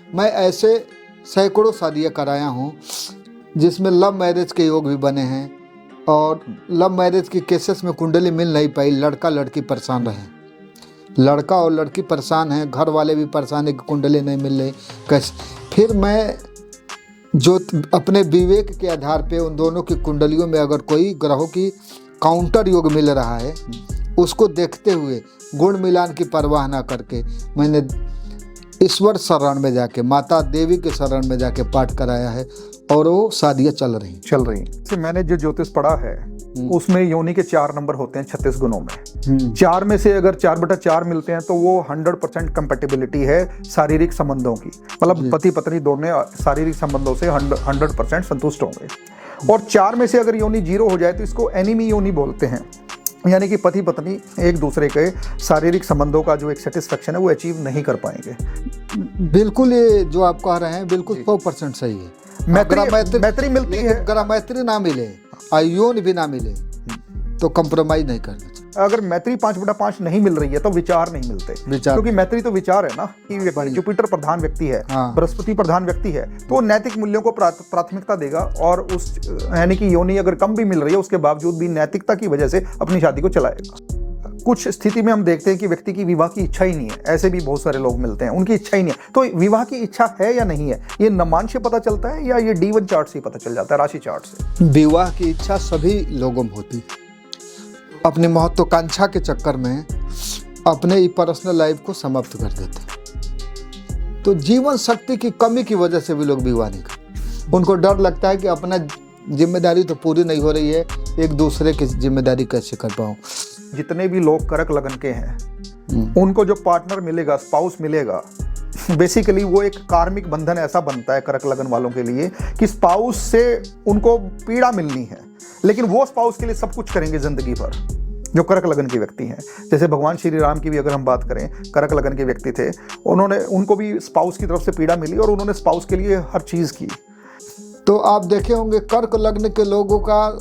मैं ऐसे सैकड़ों शादियाँ कराया हूँ जिसमें लव मैरिज के योग भी बने हैं, और लव मैरिज की केसेस में कुंडली मिल नहीं पाई, लड़का लड़की परेशान रहे, लड़का और लड़की परेशान हैं, घर वाले भी परेशान है कि कुंडली नहीं मिल रही कैसे। फिर मैं जो अपने विवेक के आधार पे उन दोनों की कुंडलियों में अगर कोई ग्रहों की काउंटर योग मिल रहा है, उसको देखते हुए गुण मिलान की परवाह ना करके मैंने ईश्वर शरण में जाके, माता देवी के शरण में जाके पाठ कराया है, और वो शादियाँ चल रही। से मैंने जो ज्योतिष पढ़ा है उसमें योनि के 4 नंबर होते हैं 36 गुणों में। 4 में से अगर 4/4 मिलते हैं तो वो 100% कंपेटिबिलिटी है शारीरिक संबंधों की, मतलब पति पत्नी दोनों शारीरिक संबंधों से 100% संतुष्ट होंगे। और 4 में से अगर योनि 0 हो जाए तो इसको एनिमी योनि बोलते हैं, यानी कि पति पत्नी एक दूसरे के शारीरिक संबंधों का जो एक सेटिस्फेक्शन है वो अचीव नहीं कर पाएंगे। बिल्कुल, ये जो आप कह रहे हैं बिल्कुल 100% सही है। मैत्री मिलती है, अगर मैत्री ना मिले, योनि भी ना मिले, तो कंप्रोमाइज नहीं करना चाहिए। अगर मैत्री 5/5 नहीं मिल रही है तो विचार नहीं मिलते, क्योंकि मैत्री तो विचार है ना कि जुपिटर प्रधान व्यक्ति है, बृहस्पति प्रधान व्यक्ति है, तो नैतिक मूल्यों को प्राथमिकता देगा, और उस यानी कि योनि अगर कम भी मिल रही है उसके बावजूद भी नैतिकता की वजह से अपनी शादी को चलाएगा। कुछ स्थिति में हम देखते हैं कि व्यक्ति की विवाह की इच्छा ही नहीं है, ऐसे भी बहुत सारे लोग मिलते हैं उनकी इच्छा ही नहीं है। तो विवाह की इच्छा है या नहीं है, ये नमांश से पता चलता है या ये D1 चार्ट से पता चल जाता है, राशि चार्ट से? विवाह की इच्छा सभी लोगों में होती, अपनी महत्वाकांक्षा के चक्कर में अपने पर्सनल लाइफ को समाप्त कर देते। तो जीवन शक्ति की कमी की वजह से भी लोग विवाह नहीं करते। उनको डर लगता है कि अपना जिम्मेदारी तो पूरी नहीं हो रही है, एक दूसरे की जिम्मेदारी कैसे कर पाऊँ। जितने भी लोग कर्क लगन के हैं उनको जो पार्टनर मिलेगा, स्पाउस मिलेगा, बेसिकली वो एक कार्मिक बंधन ऐसा बनता है कर्क लगन वालों के लिए कि स्पाउस से उनको पीड़ा मिलनी है, लेकिन वो स्पाउस के लिए सब कुछ करेंगे जिंदगी भर, जो कर्क लगन के व्यक्ति हैं। जैसे भगवान श्री राम की भी अगर हम बात करें, कर्क लगन के व्यक्ति थे, उनको भी स्पाउस की तरफ से पीड़ा मिली और उन्होंने स्पाउस के लिए हर चीज़ की। तो आप देखे होंगे कर्क लग्न के लोगों का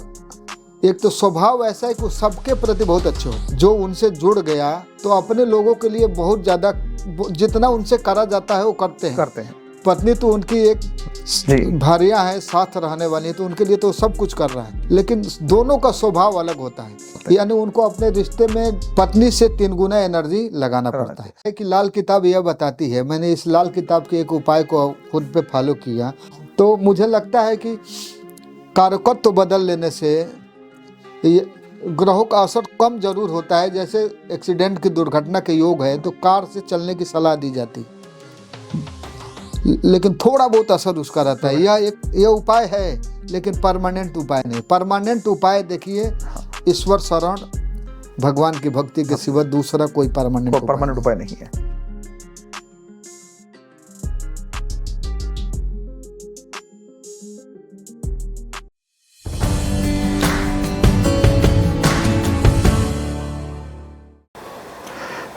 एक तो स्वभाव ऐसा है कि सबके प्रति बहुत अच्छे हो, जो उनसे जुड़ गया तो अपने लोगों के लिए बहुत ज़्यादा, जितना उनसे करा जाता है वो करते हैं। पत्नी तो उनकी एक भारिया है, साथ रहने वाली है, तो उनके लिए तो सब कुछ कर रहा है, लेकिन दोनों का स्वभाव अलग होता है, यानी उनको अपने रिश्ते में पत्नी से 3 गुना एनर्जी लगाना पड़ता है। कि लाल किताब यह बताती है, मैंने इस लाल किताब के एक उपाय को खुद पे फॉलो किया, तो मुझे लगता है कि कारकत्व बदल लेने से ग्रहों का असर कम जरूर होता है। जैसे एक्सीडेंट की दुर्घटना के योग है तो कार से चलने की सलाह दी जाती, लेकिन थोड़ा बहुत असर उसका रहता है। यह उपाय है, लेकिन परमानेंट उपाय नहीं। परमानेंट उपाय देखिए, ईश्वर शरण, भगवान की भक्ति के सिवा दूसरा कोई परमानेंट उपाय नहीं है।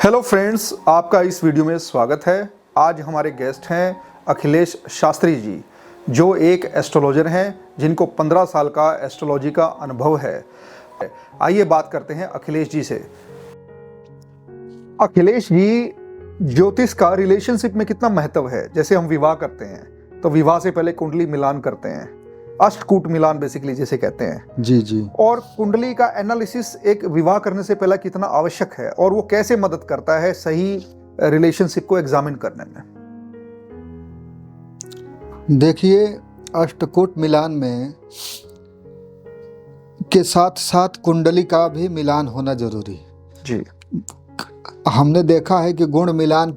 हेलो फ्रेंड्स, आपका इस वीडियो में स्वागत है। आज हमारे गेस्ट हैं अखिलेश शास्त्री जी, जो एक एस्ट्रोलॉजर हैं जिनको 15 साल का एस्ट्रोलॉजी का अनुभव है। आइए बात करते हैं अखिलेश जी से। अखिलेश जी, ज्योतिष का रिलेशनशिप में कितना महत्व है? जैसे हम विवाह करते हैं तो विवाह से पहले कुंडली मिलान करते हैं, अष्टकूट मिलान बेसिकली जिसे कहते हैं। जी। और कुंडली का एनालिसिस एक विवाह करने से पहले कितना आवश्यक है और वो कैसे मदद करता है सही रिलेशनशिप को एग्जामिन करने में? देखिए, अष्टकूट मिलान में के साथ साथ कुंडली का भी मिलान होना जरूरी है। जी, हमने देखा है कि गुण मिलान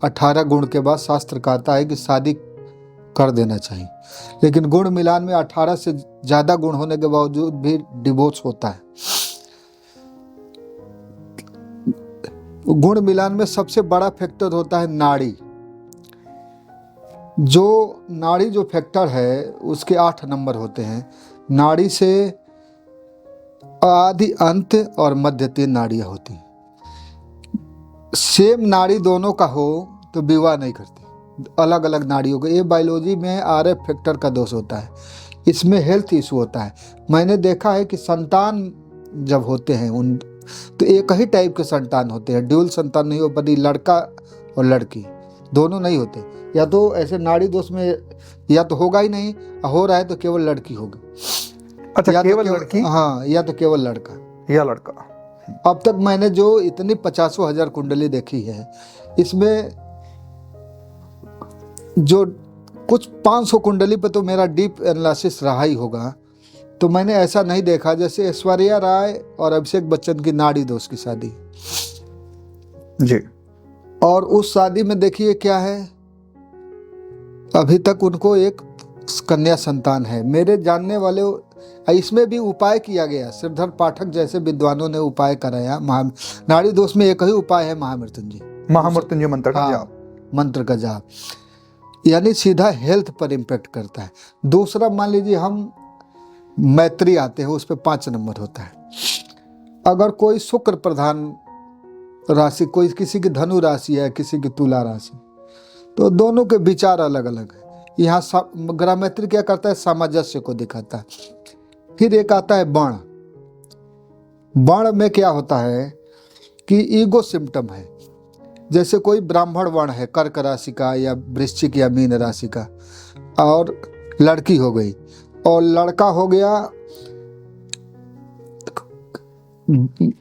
18 गुण के बाद शास्त्र कहता है कि शादी कर देना चाहिए, लेकिन गुण मिलान में 18 से ज़्यादा गुण होने के बावजूद भी डिवोर्स होता है। गुण मिलान में सबसे बड़ा फैक्टर होता है नाड़ी। जो फैक्टर है उसके 8 नंबर होते हैं। नाड़ी से आदि, अंत और मध्य 3 नाड़ियाँ होती हैं। सेम नाड़ी दोनों का हो तो विवाह नहीं करती, अलग अलग नाड़ियों का। ये बायोलॉजी में RF फैक्टर का दोष होता है, इसमें हेल्थ इशू होता है। मैंने देखा है कि संतान जब होते हैं तो एक ही टाइप के संतान होते हैं, ड्यूल संतान नहीं हो पाती, लड़का और लड़की दोनों नहीं होते। या तो ऐसे नाड़ी दोष में या तो होगा ही नहीं, हो रहा है तो केवल लड़की होगी। अच्छा, या केवल तो लड़की हाँ, या तो केवल लड़का या लड़का। अब तक मैंने जो इतनी 50,000 कुंडली देखी है, इसमें जो कुछ 500 कुंडली पे तो मेरा डीप एनालिसिस रहा ही होगा। तो मैंने ऐसा नहीं देखा जैसे ऐश्वर्या राय और अभिषेक बच्चन की नाड़ी दोष की शादी जी, और उस शादी में देखिए क्या है, अभी तक उनको एक कन्या संतान है। मेरे जानने वाले इसमें भी उपाय किया गया, श्रीधर पाठक जैसे विद्वानों ने उपाय कराया। नाड़ी दोष में एक ही उपाय है, महामृत्युंजय मंत्र का जाप, मंत्र का जाप, यानी सीधा हेल्थ पर इम्पेक्ट करता है। दूसरा मान लीजिए हम मैत्री आते हैं, उस पर 5 नंबर होता है। अगर कोई शुक्र प्रधान राशि, कोई किसी की धनु राशि है, किसी की तुला राशि, तो दोनों के विचार अलग अलग है। यहाँ ग्रह मैत्री क्या करता है, सामंजस्य को दिखाता है। फिर एक आता है बाण। बाण में क्या होता है कि ईगो सिम्टम है। जैसे कोई ब्राह्मण वर्ण है, कर्क राशि का या वृश्चिक या मीन राशि का, और लड़की हो गई, और लड़का हो गया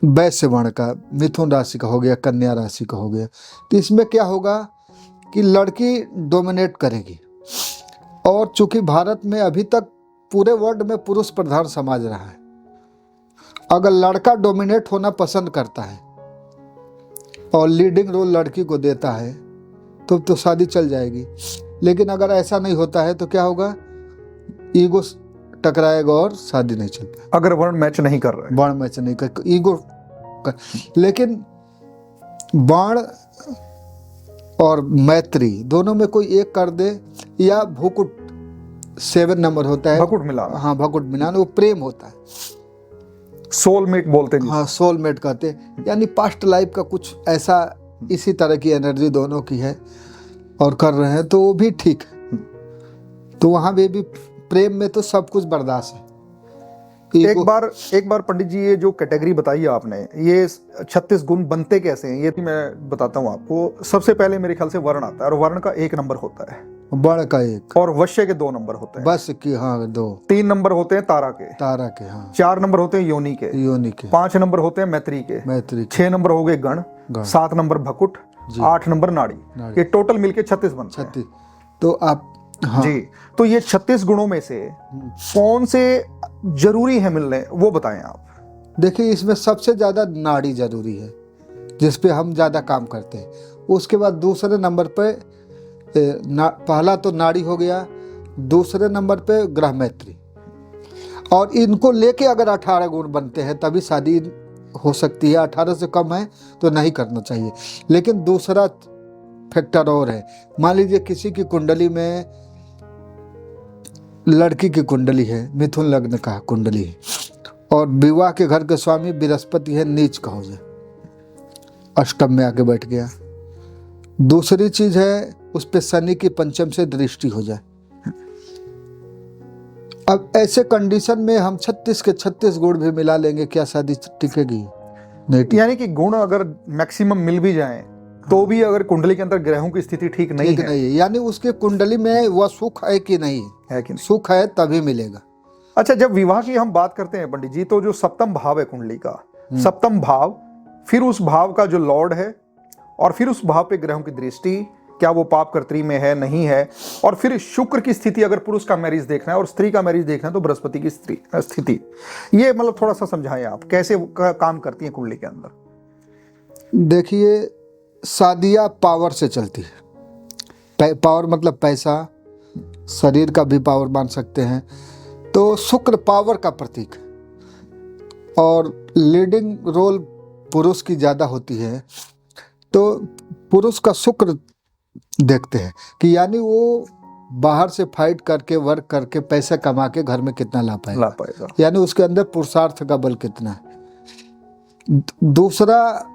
वैश्य वर्ण का, मिथुन राशि का हो गया, कन्या राशि का हो गया। तो इसमें क्या होगा कि लड़की डोमिनेट करेगी। और चूंकि भारत में अभी तक पूरे वर्ल्ड में पुरुष प्रधान समाज रहा है, अगर लड़का डोमिनेट होना पसंद करता है और लीडिंग रोल लड़की को देता है तो शादी चल जाएगी। लेकिन अगर ऐसा नहीं होता है तो क्या होगा, ईगो टकराएगा और शादी नहीं चल पाएगी। अगर वर्ण मैच नहीं कर रहा है, वर्ण मैच नहीं कर, ईगो लेकिन बाण और मैत्री दोनों में कोई एक कर दे, या भुकुट 7 नंबर होता है, भकुट मिलान। हाँ, भकुट मिलान, वो प्रेम होता है, सोलमेट बोलते हैं। हाँ, सोलमेट कहते हैं, यानी पास्ट लाइफ का कुछ ऐसा, इसी तरह की एनर्जी दोनों की है और कर रहे हैं, तो वो भी ठीक है। तो वहाँ भी प्रेम में तो सब कुछ बर्दाश्त है। एक बार पंडित जी, ये जो कैटेगरी बताई आपने, ये 36 गुण बनते कैसे हैं, ये मैं बताता हूँ आपको। सबसे पहले मेरे ख्याल से वर्ण आता है, और वर्ण का 1 नंबर होता है, वर्ण का 1, और वश्य के 2 नंबर होते हैं, बस की, हाँ 2। 3 नंबर होते हैं तारा के, हाँ, 4 नंबर होते हैं योनि के, 5 नंबर होते हैं मैत्री के, 6 नंबर हो गए गण, 7 नंबर भकुट, 8 नंबर नाड़ी। ये टोटल मिलके 36 बनते हैं। तो आप, हाँ जी, तो ये 36 गुणों में से कौन से जरूरी है मिलने, वो बताएं आप। देखिए, इसमें सबसे ज्यादा नाड़ी जरूरी है, जिस पे हम ज्यादा काम करते हैं। उसके बाद दूसरे नंबर पे पहला तो नाड़ी हो गया, दूसरे नंबर पे ग्रह मैत्री, और इनको लेके अगर 18 गुण बनते हैं तभी शादी हो सकती है। 18 से कम है तो नहीं करना चाहिए। लेकिन दूसरा फैक्टर और है, मान लीजिए किसी की कुंडली में, लड़की की कुंडली है, मिथुन लग्न का कुंडली है, और विवाह के घर के स्वामी बृहस्पति है, नीच का हो जाए, अष्टम में आके बैठ गया। दूसरी चीज है, उस पे शनि की पंचम से दृष्टि हो जाए। अब ऐसे कंडीशन में हम 36 के 36 गुण भी मिला लेंगे, क्या शादी टिकेगी? नहीं। यानी कि गुण अगर मैक्सिमम मिल भी जाएं तो भी अगर कुंडली के अंदर ग्रहों की स्थिति ठीक नहीं है, यानी उसके कुंडली में वह सुख है कि नहीं है कि नहीं? सुख है तभी मिलेगा। अच्छा, जब विवाह की हम बात करते हैं पंडित जी, तो जो सप्तम भाव है कुंडली का, सप्तम भाव, फिर उस भाव का जो लॉर्ड है, और फिर उस भाव पे ग्रहों की दृष्टि, क्या वो पाप कर्त्री में है नहीं है, और फिर शुक्र की स्थिति, अगर पुरुष का मैरिज देखना है और स्त्री का मैरिज देखना है तो बृहस्पति की स्थिति, ये मतलब थोड़ा सा समझाएं आप कैसे काम करती है कुंडली के अंदर। देखिए, शादियाँ पावर से चलती है। पावर मतलब पैसा, शरीर का भी पावर मान सकते हैं। तो शुक्र पावर का प्रतीक है, और लीडिंग रोल पुरुष की ज़्यादा होती है। तो पुरुष का शुक्र देखते हैं कि यानी वो बाहर से फाइट करके, वर्क करके, पैसे कमा के घर में कितना ला पाएगा, यानी उसके अंदर पुरुषार्थ का बल कितना है। दूसरा,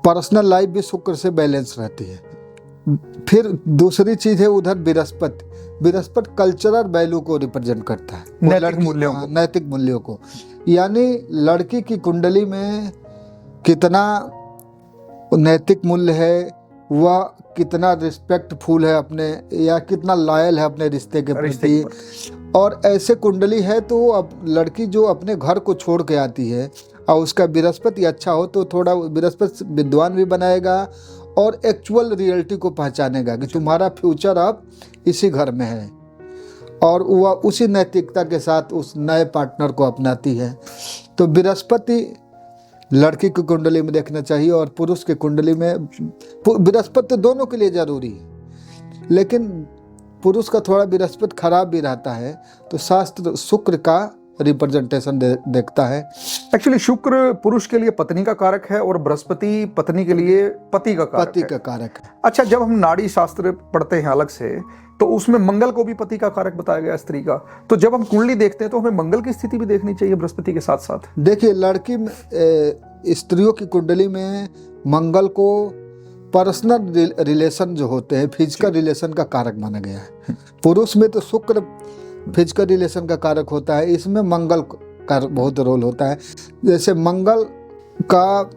पर्सनल लाइफ भी शुक्र से बैलेंस रहती है। फिर दूसरी चीज है उधर बृहस्पति कल्चरल वैल्यू को रिप्रेजेंट करता है, नैतिक मूल्यों को। यानी लड़की की कुंडली में कितना नैतिक मूल्य है, वह कितना रिस्पेक्टफुल है अपने, या कितना लॉयल है अपने रिश्ते के प्रति। और ऐसे कुंडली है तो अब लड़की जो अपने घर को छोड़ के आती है और उसका बृहस्पति अच्छा हो तो थोड़ा बृहस्पति विद्वान भी बनाएगा और एक्चुअल रियलिटी को पहचानेगा कि तुम्हारा फ्यूचर अब इसी घर में है, और वह उसी नैतिकता के साथ उस नए पार्टनर को अपनाती है। तो बृहस्पति लड़की की कुंडली में देखना चाहिए और पुरुष की कुंडली में। बृहस्पति दोनों के लिए जरूरी है, लेकिन पुरुष का थोड़ा बृहस्पति खराब भी रहता है तो शास्त्र शुक्र का रिप्रेजेंटेशन देखता है। एक्चुअली शुक्र पुरुष के लिए पत्नी का कारक है और बृहस्पति पत्नी के लिए पति का कारक है। अच्छा, जब हम नाड़ी शास्त्र पढ़ते हैं अलग से तो उसमें मंगल को भी पति का कारक बताया गया स्त्री का, तो जब हम कुंडली देखते हैं तो हमें मंगल की स्थिति भी देखनी चाहिए बृहस्पति के साथ साथ। देखिए, लड़की स्त्रियों की कुंडली में मंगल को पर्सनल रिलेशन जो होते हैं, फिजिकल रिलेशन का कारक माना गया है। पुरुष में तो शुक्र फिजिकल रिलेशन का कारक होता है, इसमें मंगल का बहुत रोल होता है। जैसे मंगल का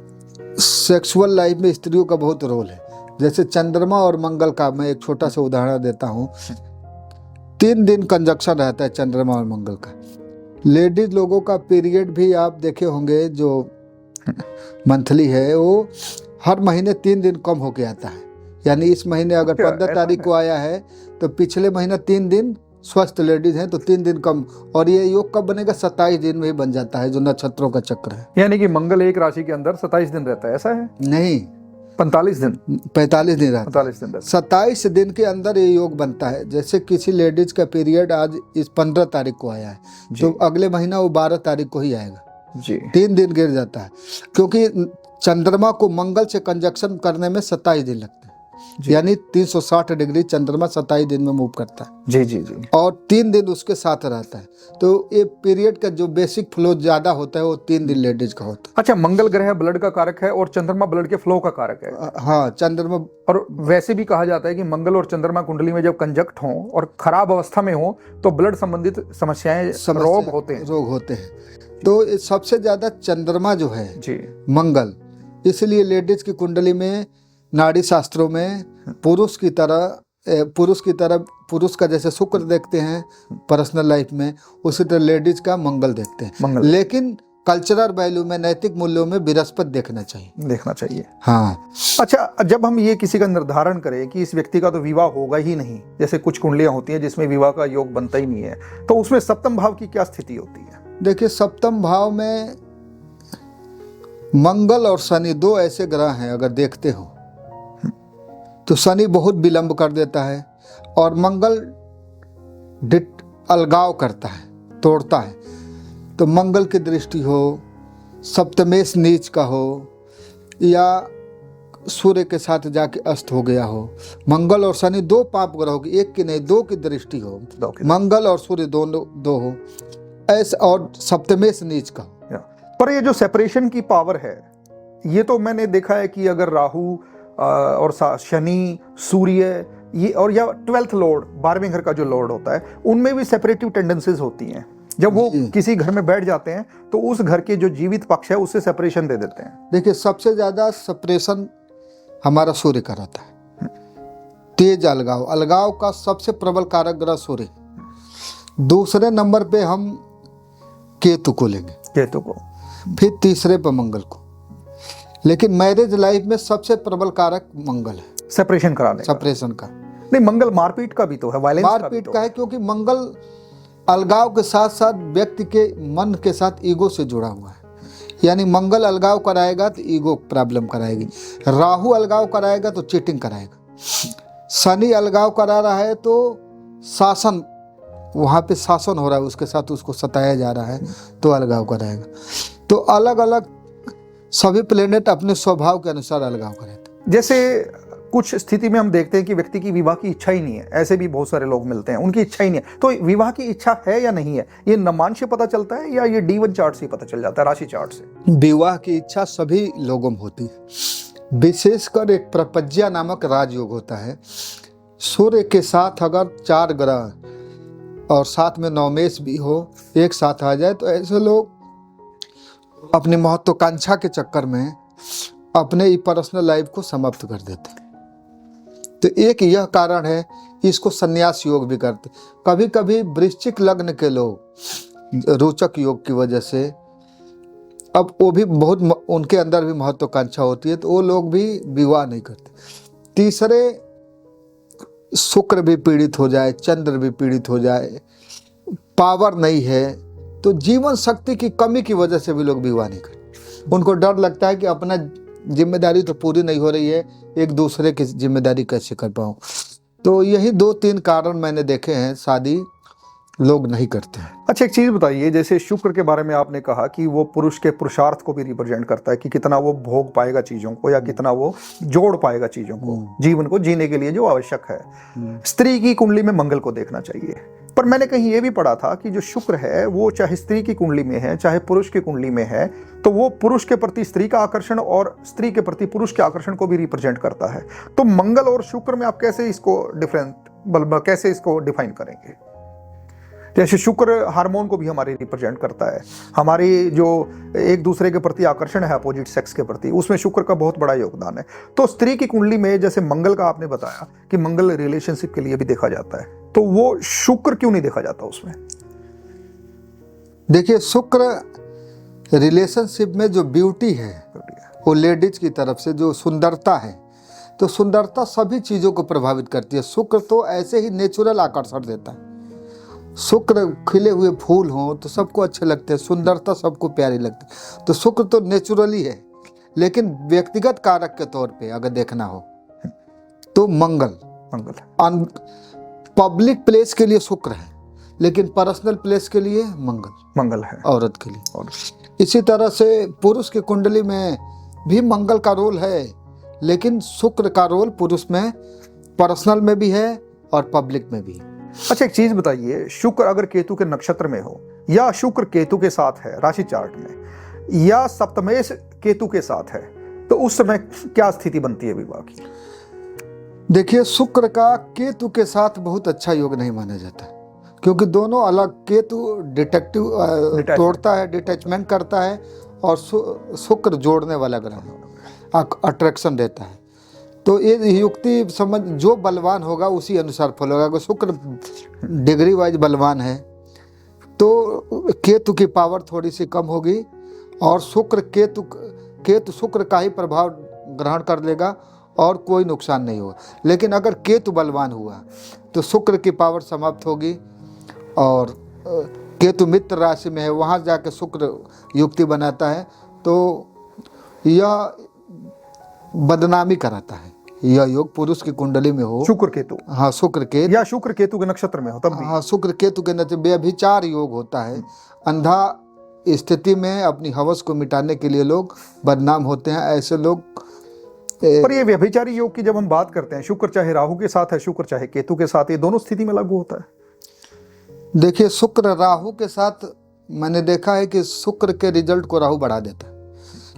सेक्सुअल लाइफ में स्त्रियों का बहुत रोल है। जैसे चंद्रमा और मंगल का मैं एक छोटा सा उदाहरण देता हूँ। 3 दिन कंजक्शन रहता है चंद्रमा और मंगल का। लेडीज लोगों का पीरियड भी आप देखे होंगे जो मंथली है, वो हर महीने 3 दिन कम होके आता है। यानी इस महीने अगर 15 तारीख को आया है तो पिछले महीना 3 दिन स्वस्थ लेडीज हैं तो 3 दिन कम, और ये योग कब बनेगा? 27 दिन में ही बन जाता है, जो नक्षत्रों का चक्र है। यानी कि मंगल एक राशि के अंदर 27 दिन रहता है, ऐसा है? नहीं, 45 दिन 45 दिन रहता है। 45 दिन 27 दिन के अंदर ये योग बनता है। जैसे किसी लेडीज का पीरियड आज इस 15 तारीख को आया है तो अगले महीना वो 12 तारीख को ही आएगा जी। 3 दिन गिर जाता है, क्योंकि चंद्रमा को मंगल से कंजक्शन करने में 27 दिन लगते हैं। यानी 360 डिग्री चंद्रमा 27 दिन में मूव करता है जी जी जी, और 3 दिन उसके साथ रहता है। तो ये पीरियड का जो बेसिक फ्लो ज्यादा होता है वो 3 दिन लेडीज का होता है। अच्छा, मंगल ग्रह ब्लड का कारक है और चंद्रमा ब्लड के फ्लो का कारक है। हाँ, चंद्रमा। और वैसे भी कहा जाता है कि मंगल और चंद्रमा कुंडली में जब कंजक्ट हों और खराब अवस्था में हो तो ब्लड संबंधित समस्याएं रोग होते हैं। तो सबसे ज्यादा चंद्रमा जो है जी, मंगल, इसलिए लेडीज की कुंडली में नाड़ी शास्त्रों में पुरुष की तरह पुरुष का जैसे शुक्र देखते हैं पर्सनल लाइफ में, उसी तरह लेडीज का मंगल देखते हैं। लेकिन कल्चरल वैल्यू में, नैतिक मूल्यों में बृहस्पति देखना चाहिए। हाँ। अच्छा, जब हम ये किसी का निर्धारण करें कि इस व्यक्ति का तो विवाह होगा ही नहीं, जैसे कुछ कुंडलियां होती हैं जिसमें विवाह का योग बनता ही नहीं है, तो उसमें सप्तम भाव की क्या स्थिति होती है? देखिए, सप्तम भाव में मंगल और शनि 2 ऐसे ग्रह हैं, अगर देखते हो तो शनि बहुत विलंब कर देता है और मंगल अलगाव करता है, तोड़ता है। तो मंगल की दृष्टि हो, सप्तमेश नीच का हो, या सूर्य के साथ जाके अस्त हो गया हो, मंगल और शनि 2 पाप ग्रहों की, एक की नहीं 2 की दृष्टि हो, मंगल और सूर्य दोनों 2 हो ऐसा, और सप्तमेश नीच का हो। पर ये जो सेपरेशन की पावर है, ये तो मैंने देखा है कि अगर राहु और शनि, सूर्य, ये और या 12th लॉर्ड, 12वें घर का जो लॉर्ड होता है, उनमें भी सेपरेटिव टेंडेंसीज होती हैं। जब वो किसी घर में बैठ जाते हैं तो उस घर के जो जीवित पक्ष है उससे सेपरेशन दे देते हैं। देखिए, सबसे ज्यादा सेपरेशन हमारा सूर्य का रहता है। तेज अलगाव का सबसे प्रबल कारक ग्रह सूर्य। दूसरे नंबर पे हम केतु को लेंगे, फिर तीसरे पे मंगल को। लेकिन मैरिज लाइफ में सबसे प्रबल कारक मंगल है, सेपरेशन का। नहीं, मंगल मारपीट का भी तो है, वायलेंस मारपीट का है, क्योंकि मंगल अलगाव के साथ साथ व्यक्ति के मन के साथ ईगो से जुड़ा हुआ है। यानी मंगल अलगाव कराएगा तो ईगो प्रॉब्लम कराएगी, राहु अलगाव कराएगा तो चीटिंग कराएगा, शनि अलगाव करा रहा है तो शासन, वहाँ पे शासन हो रहा है, उसके साथ उसको सताया जा रहा है तो अलगाव कराएगा। तो अलग अलग सभी प्लेनेट अपने स्वभाव के अनुसार अलगाव कराते। जैसे कुछ स्थिति में हम देखते हैं कि व्यक्ति की विवाह की इच्छा ही नहीं है, ऐसे भी बहुत सारे लोग मिलते हैं, उनकी इच्छा ही नहीं है। तो विवाह की इच्छा है या नहीं है, ये नमांश से पता चलता है या ये D1 चार्ट से पता चल जाता है, राशि चार्ट से? विवाह की इच्छा सभी लोगों में होती है, विशेषकर एक प्रपज्या नामक राजयोग होता है। सूर्य के साथ अगर 4 ग्रह और साथ में नवमेश भी हो, एक साथ आ जाए, तो ऐसे लोग अपनी महत्वाकांक्षा के चक्कर में अपने पर्सनल लाइफ को समाप्त कर देते हैं। तो एक यह कारण है, इसको संन्यास योग भी करते। कभी कभी वृश्चिक लग्न के लोग रोचक योग की वजह से, अब वो भी बहुत उनके अंदर भी महत्वाकांक्षा होती है, तो वो लोग भी विवाह नहीं करते। तीसरे, शुक्र भी पीड़ित हो जाए, चंद्र भी पीड़ित हो जाए, पावर नहीं है, तो जीवन शक्ति की कमी की वजह से भी लोग विवाह नहीं करते। उनको डर लगता है कि अपना जिम्मेदारी तो पूरी नहीं हो रही है, एक दूसरे की जिम्मेदारी कैसे कर पाऊँ। तो यही 2-3 कारण मैंने देखे हैं, शादी लोग नहीं करते हैं। अच्छा, एक चीज बताइए, जैसे शुक्र के बारे में आपने कहा कि वो पुरुष के पुरुषार्थ को भी रिप्रेजेंट करता है, कि कितना वो भोग पाएगा चीजों को, या कितना वो जोड़ पाएगा चीजों को, जीवन को जीने के लिए जो आवश्यक है। स्त्री की कुंडली में मंगल को देखना चाहिए, पर मैंने कहीं ये भी पढ़ा था कि जो शुक्र है वो चाहे स्त्री की कुंडली में है चाहे पुरुष की कुंडली में है, तो वो पुरुष के प्रति स्त्री का आकर्षण और स्त्री के प्रति पुरुष के आकर्षण को भी रिप्रेजेंट करता है। तो मंगल और शुक्र में आप कैसे इसको कैसे इसको डिफाइन करेंगे? जैसे शुक्र हार्मोन को भी हमारे रिप्रेजेंट करता है, हमारी जो एक दूसरे के प्रति आकर्षण है अपोजिट सेक्स के प्रति, उसमें शुक्र का बहुत बड़ा योगदान है। तो स्त्री की कुंडली में जैसे मंगल का आपने बताया कि मंगल रिलेशनशिप के लिए भी देखा जाता है, तो वो शुक्र क्यों नहीं देखा जाता उसमें? देखिए, शुक्र रिलेशनशिप में जो ब्यूटी है वो लेडीज की तरफ से जो सुंदरता है, तो सुंदरता सभी चीज़ों को प्रभावित करती है। शुक्र तो ऐसे ही नेचुरल आकर्षण देता है। शुक्र खिले हुए फूल हों तो सबको अच्छे लगते हैं, सुंदरता सबको प्यारी लगती है। तो शुक्र तो नेचुरली है, लेकिन व्यक्तिगत कारक के तौर पे अगर देखना हो तो मंगल पब्लिक प्लेस के लिए शुक्र है, लेकिन पर्सनल प्लेस के लिए मंगल है, औरत के लिए। और इसी तरह से पुरुष की कुंडली में भी मंगल का रोल है, लेकिन शुक्र का रोल पुरुष में पर्सनल में भी है और पब्लिक में भी है। अच्छा, एक चीज बताइए, शुक्र अगर केतु के नक्षत्र में हो या शुक्र केतु के साथ है राशि चार्ट में, या सप्तमेश केतु के साथ है, तो उस समय क्या स्थिति बनती है विवाह की? देखिए, शुक्र का केतु के साथ बहुत अच्छा योग नहीं माना जाता, क्योंकि दोनों अलग, केतु डिटेक्टिव तोड़ता है, डिटैचमेंट करता है, और शुक्र जोड़ने वाला ग्रह, अट्रैक्शन देता है। तो ये युक्ति समझ, जो बलवान होगा उसी अनुसार फल होगा। अगर शुक्र डिग्री वाइज बलवान है तो केतु की पावर थोड़ी सी कम होगी, और शुक्र केतु शुक्र का ही प्रभाव ग्रहण कर लेगा और कोई नुकसान नहीं होगा। लेकिन अगर केतु बलवान हुआ तो शुक्र की पावर समाप्त होगी, और केतु मित्र राशि में है, वहाँ जाके शुक्र युक्ति बनाता है, तो यह बदनामी कराता है। यह योग पुरुष की कुंडली में हो, शुक्र केतु, हाँ शुक्र केतु, या शुक्र केतु के नक्षत्र में हो तब भी, हाँ शुक्र केतु के नक्षत्र व्यभिचार योग होता है। अंधा स्थिति में अपनी हवस को मिटाने के लिए लोग बदनाम होते हैं, ऐसे लोग। पर ये व्यभिचारी योग की जब हम बात करते हैं, शुक्र चाहे राहु के साथ है, शुक्र चाहे केतु के साथ, ये दोनों स्थिति में लागू होता है। देखिए, शुक्र राहु के साथ मैंने देखा है कि शुक्र के रिजल्ट को राहु बढ़ा देता है,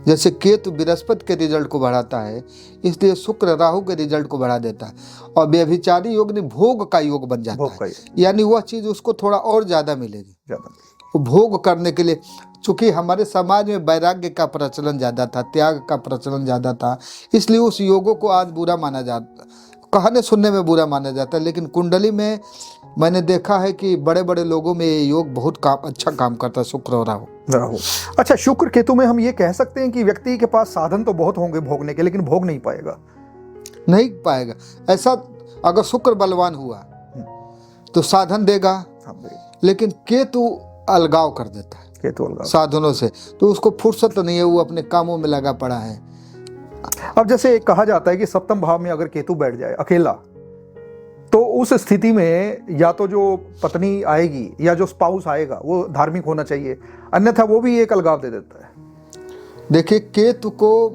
जैसे केतु बृहस्पति के रिजल्ट को बढ़ाता है, इसलिए शुक्र राहु के रिजल्ट को बढ़ा देता है। और व्यभिचारी योग ने भोग का योग बन जाता है, यानी वह चीज उसको थोड़ा और ज्यादा मिलेगी, भोग करने के लिए। चूंकि हमारे समाज में वैराग्य का प्रचलन ज्यादा था, त्याग का प्रचलन ज्यादा था, इसलिए उस योगों को आज बुरा माना जाता, कहने सुनने में बुरा माना जाता है। लेकिन कुंडली में मैंने देखा है कि बड़े बड़े लोगों में ये योग बहुत अच्छा काम करता है, शुक्र और राहु। अच्छा, शुक्र केतु में हम ये कह सकते हैं कि व्यक्ति के पास साधन तो बहुत होंगे भोगने के, लेकिन भोग नहीं पाएगा। ऐसा अगर शुक्र बलवान हुआ तो साधन देगा, लेकिन केतु अलगाव कर देता है, केतु अलगाव साधनों से, तो उसको फुर्सत नहीं है, वो अपने कामों में लगा पड़ा है। अब जैसे कहा जाता है कि सप्तम भाव में अगर केतु बैठ जाए अकेला, तो उस स्थिति में या तो जो पत्नी आएगी या जो स्पाउस आएगा वो धार्मिक होना चाहिए, अन्यथा वो भी एक अलगाव दे देता है। देखिए, केतु को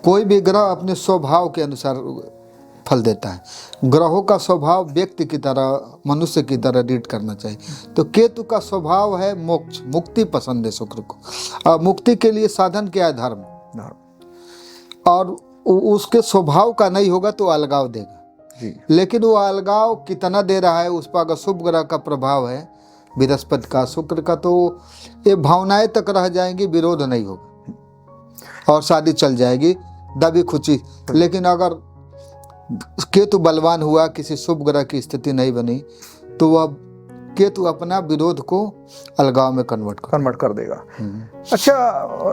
कोई भी ग्रह अपने स्वभाव के अनुसार फल देता है। ग्रहों का स्वभाव व्यक्ति की तरह, मनुष्य की तरह रीड करना चाहिए। तो केतु का स्वभाव है मोक्ष, मुक्ति पसंद है शुक्र को, और मुक्ति के लिए साधन क्या है? धर्म। और उसके स्वभाव का नहीं होगा तो अलगाव देगा जी। लेकिन वो अलगाव कितना दे रहा है उस पर अगर शुभ ग्रह का प्रभाव है, बृहस्पति का, शुक्र का, तो ये भावनाएं तक रह जाएंगी, विरोध नहीं होगा और शादी चल जाएगी दबी खुची। लेकिन अगर केतु बलवान हुआ, किसी शुभ ग्रह की स्थिति नहीं बनी, तो वह केतु अपना विरोध को अलगाव में कन्वर्ट कर देगा। अच्छा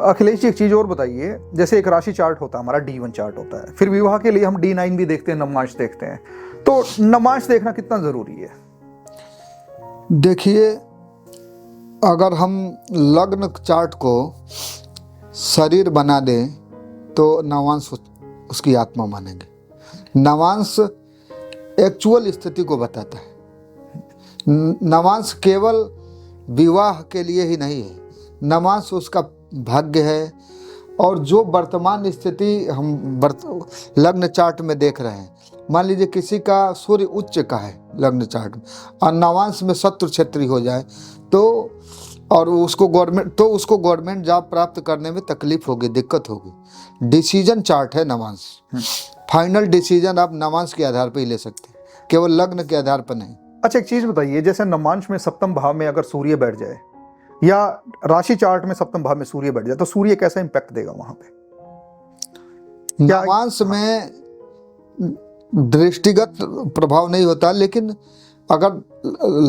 अखिलेश जी, एक चीज और बताइए, जैसे एक राशि चार्ट होता है हमारा, D1 चार्ट होता है, फिर विवाह के लिए हम D9 भी देखते हैं, नवमांश देखते हैं, तो नवमांश देखना कितना जरूरी है? देखिए, अगर हम लग्न चार्ट को शरीर बना दें तो नवांश उसकी आत्मा मानेंगे। नवांश एक्चुअल स्थिति को बताता है। नवांश केवल विवाह के लिए ही नहीं है, नवांश उसका भाग्य है। और जो वर्तमान स्थिति हम लग्न चार्ट में देख रहे हैं, मान लीजिए किसी का सूर्य उच्च का है लग्न चार्ट में और नवांश में शत्रु क्षेत्री हो जाए तो और उसको गवर्नमेंट जॉब प्राप्त करने में तकलीफ होगी, दिक्कत होगी। डिसीजन चार्ट है नवांश, फाइनल डिसीजन आप नवांश के आधार पर ही ले सकते हैं, केवल लग्न के आधार पर नहीं। अच्छा एक चीज बताइए, जैसे नवमांश में सप्तम भाव में अगर सूर्य बैठ जाए या राशि चार्ट में सप्तम भाव में सूर्य बैठ जाए तो सूर्य कैसा इंपैक्ट देगा वहां पे? नवांश में दृष्टिगत प्रभाव नहीं होता, लेकिन अगर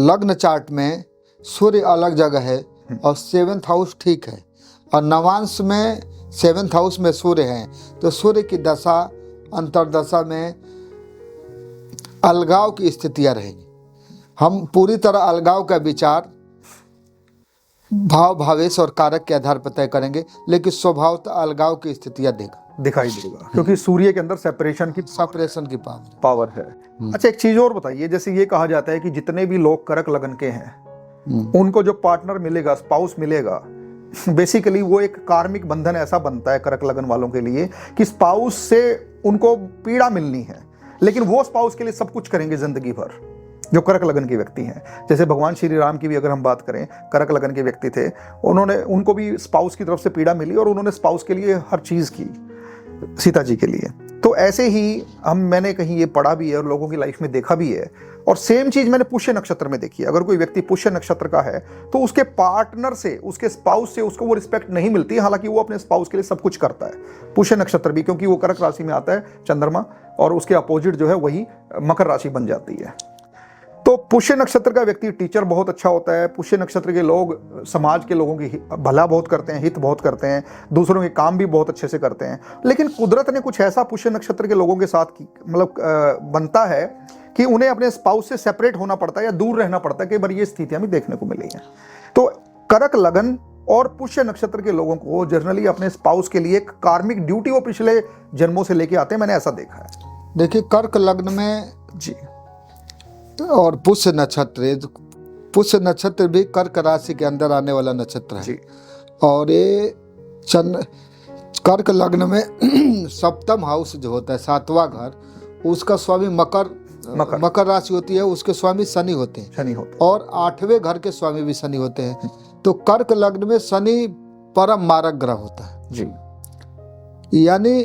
लग्न चार्ट में सूर्य अलग जगह है और 7th हाउस ठीक है और नवांश में 7th हाउस में सूर्य है, तो सूर्य की दशा अंतर्दशा में अलगाव की स्थितियां रहेंगी। हम पूरी तरह अलगाव का विचार भाव भावेश और कारक के आधार पर तय करेंगे, लेकिन स्वभावतः अलगाव की स्थितियां दिखाई देगा, क्योंकि सूर्य के अंदर सेपरेशन की पावर है। अच्छा एक चीज और बताइए, जैसे ये कहा जाता है कि जितने भी लोग कर्क लगन के हैं उनको जो पार्टनर मिलेगा, स्पाउस मिलेगा, बेसिकली वो एक कार्मिक बंधन ऐसा बनता है कर्क लगन वालों के लिए कि स्पाउस से उनको पीड़ा मिलनी है, लेकिन वो स्पाउस के लिए सब कुछ करेंगे जिंदगी भर, जो कर्क लगन के व्यक्ति हैं। जैसे भगवान श्री राम की भी अगर हम बात करें, कर्क लगन के व्यक्ति थे, उनको भी स्पाउस की तरफ से पीड़ा मिली और उन्होंने स्पाउस के लिए हर चीज़ की, सीता जी के लिए। तो ऐसे ही मैंने कहीं ये पढ़ा भी है और लोगों की लाइफ में देखा भी है, और सेम चीज़ मैंने पुष्य नक्षत्र में देखी है। अगर कोई व्यक्ति पुष्य नक्षत्र का है तो उसके पार्टनर से, उसके स्पाउस से उसको वो रिस्पेक्ट नहीं मिलती, हालांकि वो अपने स्पाउस के लिए सब कुछ करता है। पुष्य नक्षत्र भी, क्योंकि वो कर्क राशि में आता है चंद्रमा, और उसके अपोजिट जो है वही मकर राशि बन जाती है। तो पुष्य नक्षत्र का व्यक्ति टीचर बहुत अच्छा होता है। पुष्य नक्षत्र के लोग समाज के लोगों की भला बहुत करते हैं, हित बहुत करते हैं, दूसरों के काम भी बहुत अच्छे से करते हैं। लेकिन कुदरत ने कुछ ऐसा पुष्य नक्षत्र के लोगों के साथ बनता है कि उन्हें अपने स्पाउस से सेपरेट होना पड़ता है या दूर रहना पड़ता है। कई बार ये स्थितियां भी देखने को मिली हैं। तो कर्क लगन और पुष्य नक्षत्र के लोगों को जनरली अपने स्पाउस के लिए एक कार्मिक ड्यूटी वो पिछले जन्मों से लेके आते हैं, मैंने ऐसा देखा है। देखिए, कर्क लग्न में जी और पुष्य नक्षत्र भी कर्क राशि के अंदर आने वाला नक्षत्र है। और ये कर्क लग्न में सप्तम हाउस जो होता है, 7वां घर, उसका स्वामी मकर राशि होती है, उसके स्वामी शनि होते हैं, और 8वें घर के स्वामी भी शनि होते हैं। तो कर्क लग्न में शनि परम मारक ग्रह होता है जी। यानी